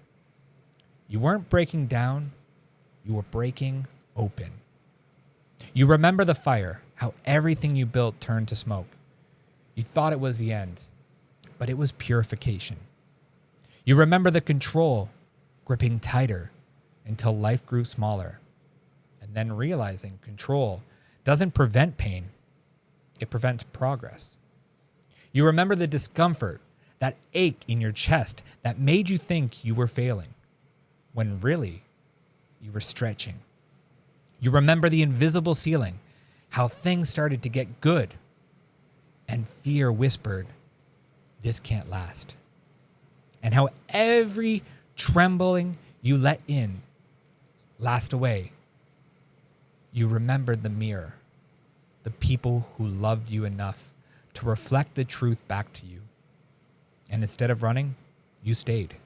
You weren't breaking down. You were breaking open. You remember the fire, how everything you built turned to smoke. You thought it was the end, but it was purification. You remember the control, gripping tighter until life grew smaller, and then realizing control doesn't prevent pain. It prevents progress. You remember the discomfort, that ache in your chest that made you think you were failing, when really you were stretching. You remember the invisible ceiling, how things started to get good, and fear whispered, this can't last. And how every trembling you let in last away. You remembered the mirror, the people who loved you enough to reflect the truth back to you. And instead of running, you stayed.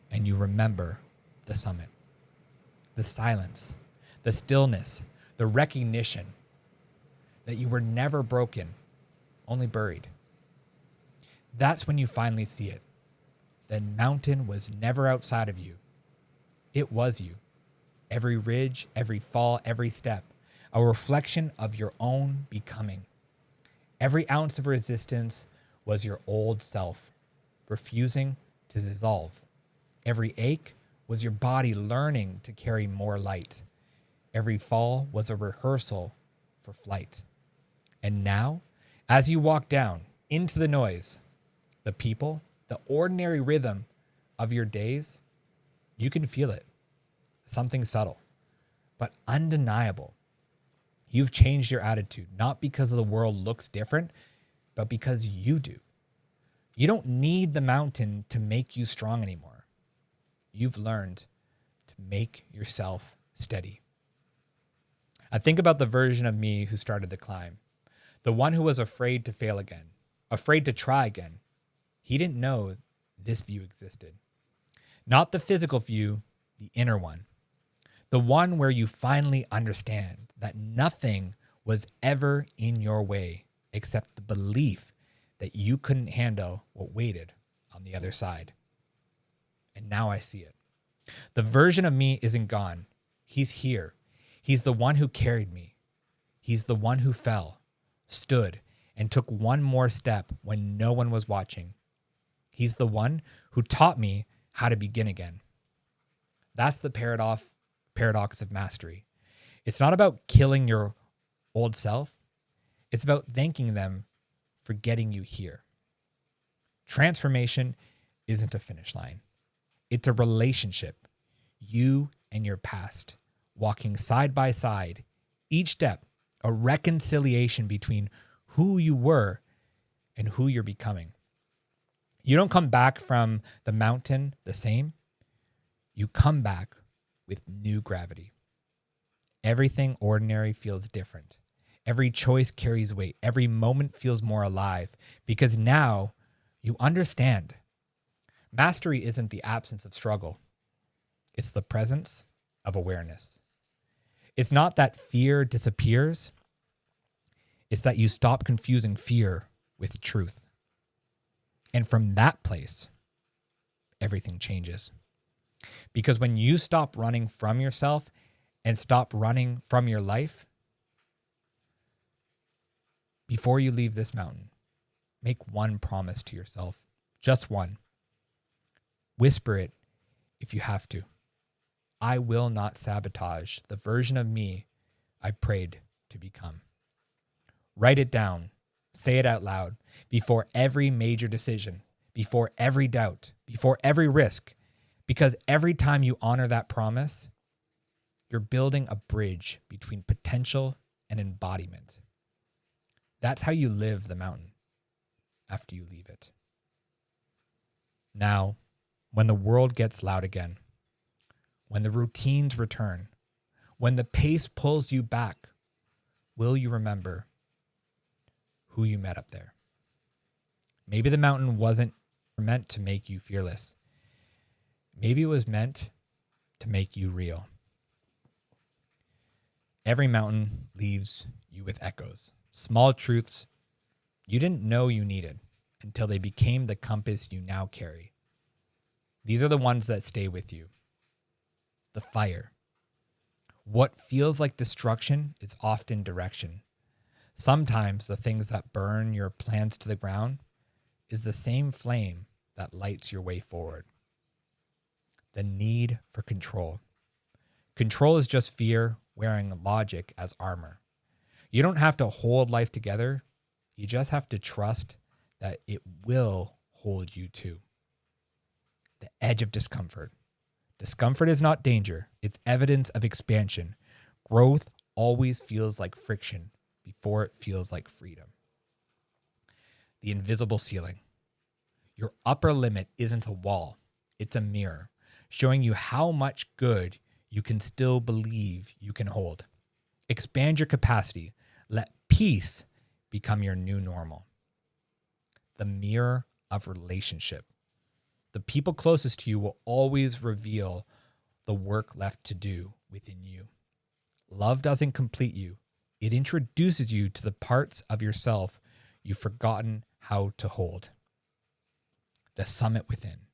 And you remember the summit, the silence, the stillness, the recognition that you were never broken, only buried. That's when you finally see it. The mountain was never outside of you. It was you. Every ridge, every fall, every step, a reflection of your own becoming. Every ounce of resistance was your old self, refusing to dissolve. Every ache was your body learning to carry more light. Every fall was a rehearsal for flight. And now, as you walk down into the noise, the people, the ordinary rhythm of your days, you can feel it. Something subtle, but undeniable. You've changed your attitude, not because the world looks different, but because you do. You don't need the mountain to make you strong anymore. You've learned to make yourself steady. I think about the version of me who started the climb, the one who was afraid to fail again, afraid to try again. He didn't know this view existed. Not the physical view, the inner one. The one where you finally understand that nothing was ever in your way except the belief that you couldn't handle what waited on the other side. And now I see it. The version of me isn't gone. He's here. He's the one who carried me. He's the one who fell, stood, and took one more step when no one was watching. He's the one who taught me how to begin again. That's the paradox of mastery. It's not about killing your old self. It's about thanking them for getting you here. Transformation isn't a finish line. It's a relationship. You and your past walking side by side, each step a reconciliation between who you were and who you're becoming. You don't come back from the mountain the same. You come back with new gravity. Everything ordinary feels different. Every choice carries weight. Every moment feels more alive because now you understand. Mastery isn't the absence of struggle. It's the presence of awareness. It's not that fear disappears. It's that you stop confusing fear with truth. And from that place, everything changes. Because when you stop running from yourself and stop running from your life, before you leave this mountain, make one promise to yourself, just one. Whisper it if you have to. I will not sabotage the version of me I prayed to become. Write it down. Say it out loud before every major decision, before every doubt, before every risk. Because every time you honor that promise, you're building a bridge between potential and embodiment. That's how you live the mountain after you leave it. Now, when the world gets loud again, when the routines return, when the pace pulls you back, will you remember who you met up there? Maybe the mountain wasn't meant to make you fearless. Maybe it was meant to make you real. Every mountain leaves you with echoes, small truths you didn't know you needed until they became the compass you now carry. These are the ones that stay with you. The fire. What feels like destruction is often direction. Sometimes the things that burn your plans to the ground is the same flame that lights your way forward. The need for control. Control is just fear wearing logic as armor. You don't have to hold life together. You just have to trust that it will hold you too. The edge of discomfort. Discomfort is not danger. It's evidence of expansion. Growth always feels like friction before it feels like freedom. The invisible ceiling. Your upper limit isn't a wall. It's a mirror, showing you how much good you can still believe you can hold. Expand your capacity. Let peace become your new normal. The mirror of relationship. The people closest to you will always reveal the work left to do within you. Love doesn't complete you. It introduces you to the parts of yourself you've forgotten how to hold. The summit within.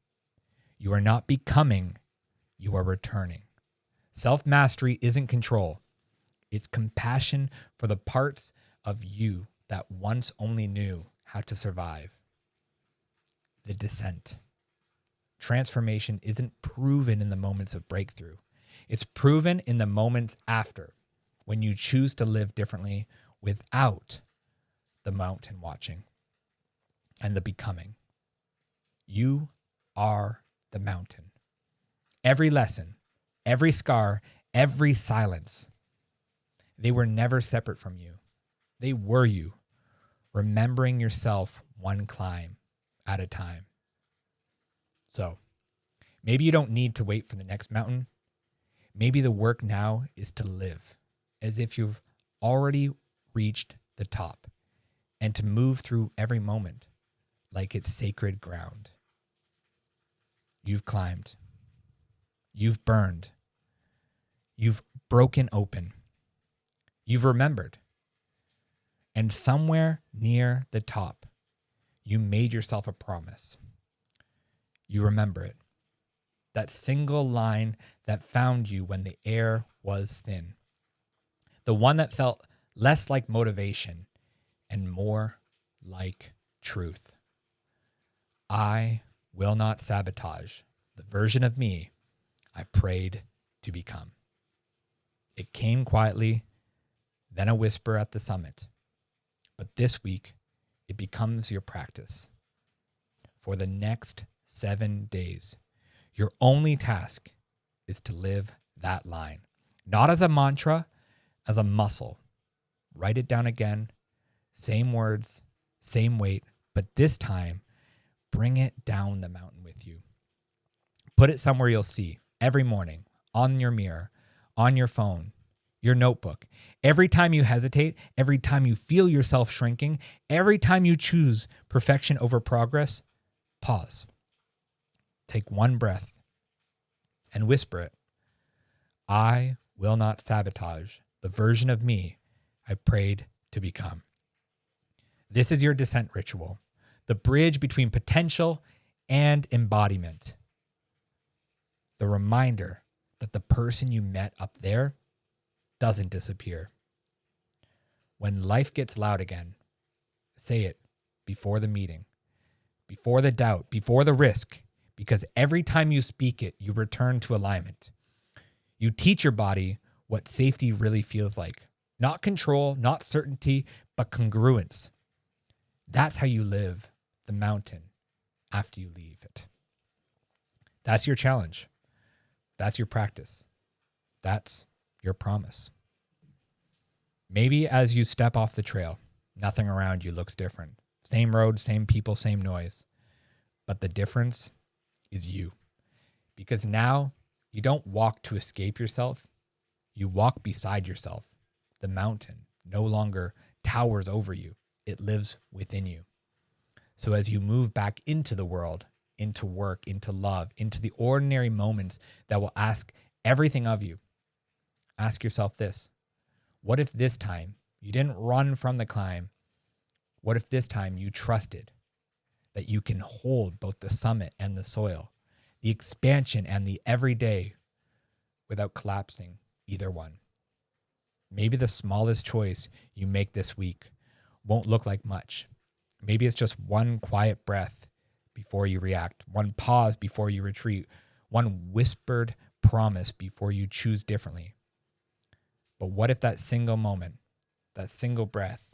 You are not becoming, you are returning. Self-mastery isn't control. It's compassion for the parts of you that once only knew how to survive. The descent. Transformation isn't proven in the moments of breakthrough. It's proven in the moments after, when you choose to live differently without the mountain watching and the becoming. You are the mountain. Every lesson, every scar, every silence, they were never separate from you. They were you, remembering yourself one climb at a time. So, maybe you don't need to wait for the next mountain. Maybe the work now is to live as if you've already reached the top and to move through every moment like it's sacred ground. You've climbed. You've burned. You've broken open. You've remembered. And somewhere near the top, you made yourself a promise. You remember it. That single line that found you when the air was thin. The one that felt less like motivation and more like truth. I will not sabotage the version of me I prayed to become. It came quietly, then a whisper at the summit. But this week, it becomes your practice. For the next 7 days, your only task is to live that line. Not as a mantra, as a muscle. Write it down again. Same words, same weight, but this time, bring it down the mountain with you. Put it somewhere you'll see every morning, on your mirror, on your phone, your notebook. Every time you hesitate, every time you feel yourself shrinking, every time you choose perfection over progress, pause. Take one breath and whisper it. I will not sabotage the version of me I prayed to become. This is your descent ritual, the bridge between potential and embodiment. The reminder that the person you met up there doesn't disappear. When life gets loud again, say it before the meeting, before the doubt, before the risk, because every time you speak it, you return to alignment. You teach your body what safety really feels like. Not control, not certainty, but congruence. That's how you live the mountain after you leave it. That's your challenge. That's your practice. That's your promise. Maybe as you step off the trail, nothing around you looks different. Same road, same people, same noise. But the difference is you. Because now you don't walk to escape yourself. You walk beside yourself. The mountain no longer towers over you. It lives within you. So as you move back into the world, into work, into love, into the ordinary moments that will ask everything of you, ask yourself this. What if this time you didn't run from the climb? What if this time you trusted that you can hold both the summit and the soil, the expansion and the everyday without collapsing either one? Maybe the smallest choice you make this week won't look like much. Maybe it's just one quiet breath before you react, one pause before you retreat, one whispered promise before you choose differently. But what if that single moment, that single breath,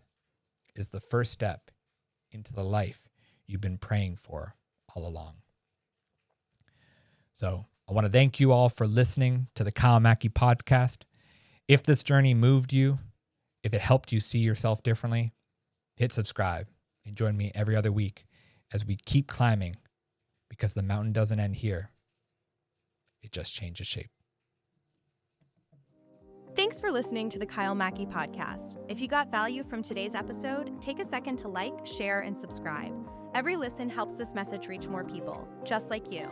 is the first step into the life you've been praying for all along? So I want to thank you all for listening to the Kyle Mackie podcast. If this journey moved you, if it helped you see yourself differently, hit subscribe and join me every other week as we keep climbing, because the mountain doesn't end here. It just changes shape. Thanks for listening to the Kyle Mackie podcast. If you got value from today's episode, take a second to like, share, and subscribe. Every listen helps this message reach more people, just like you.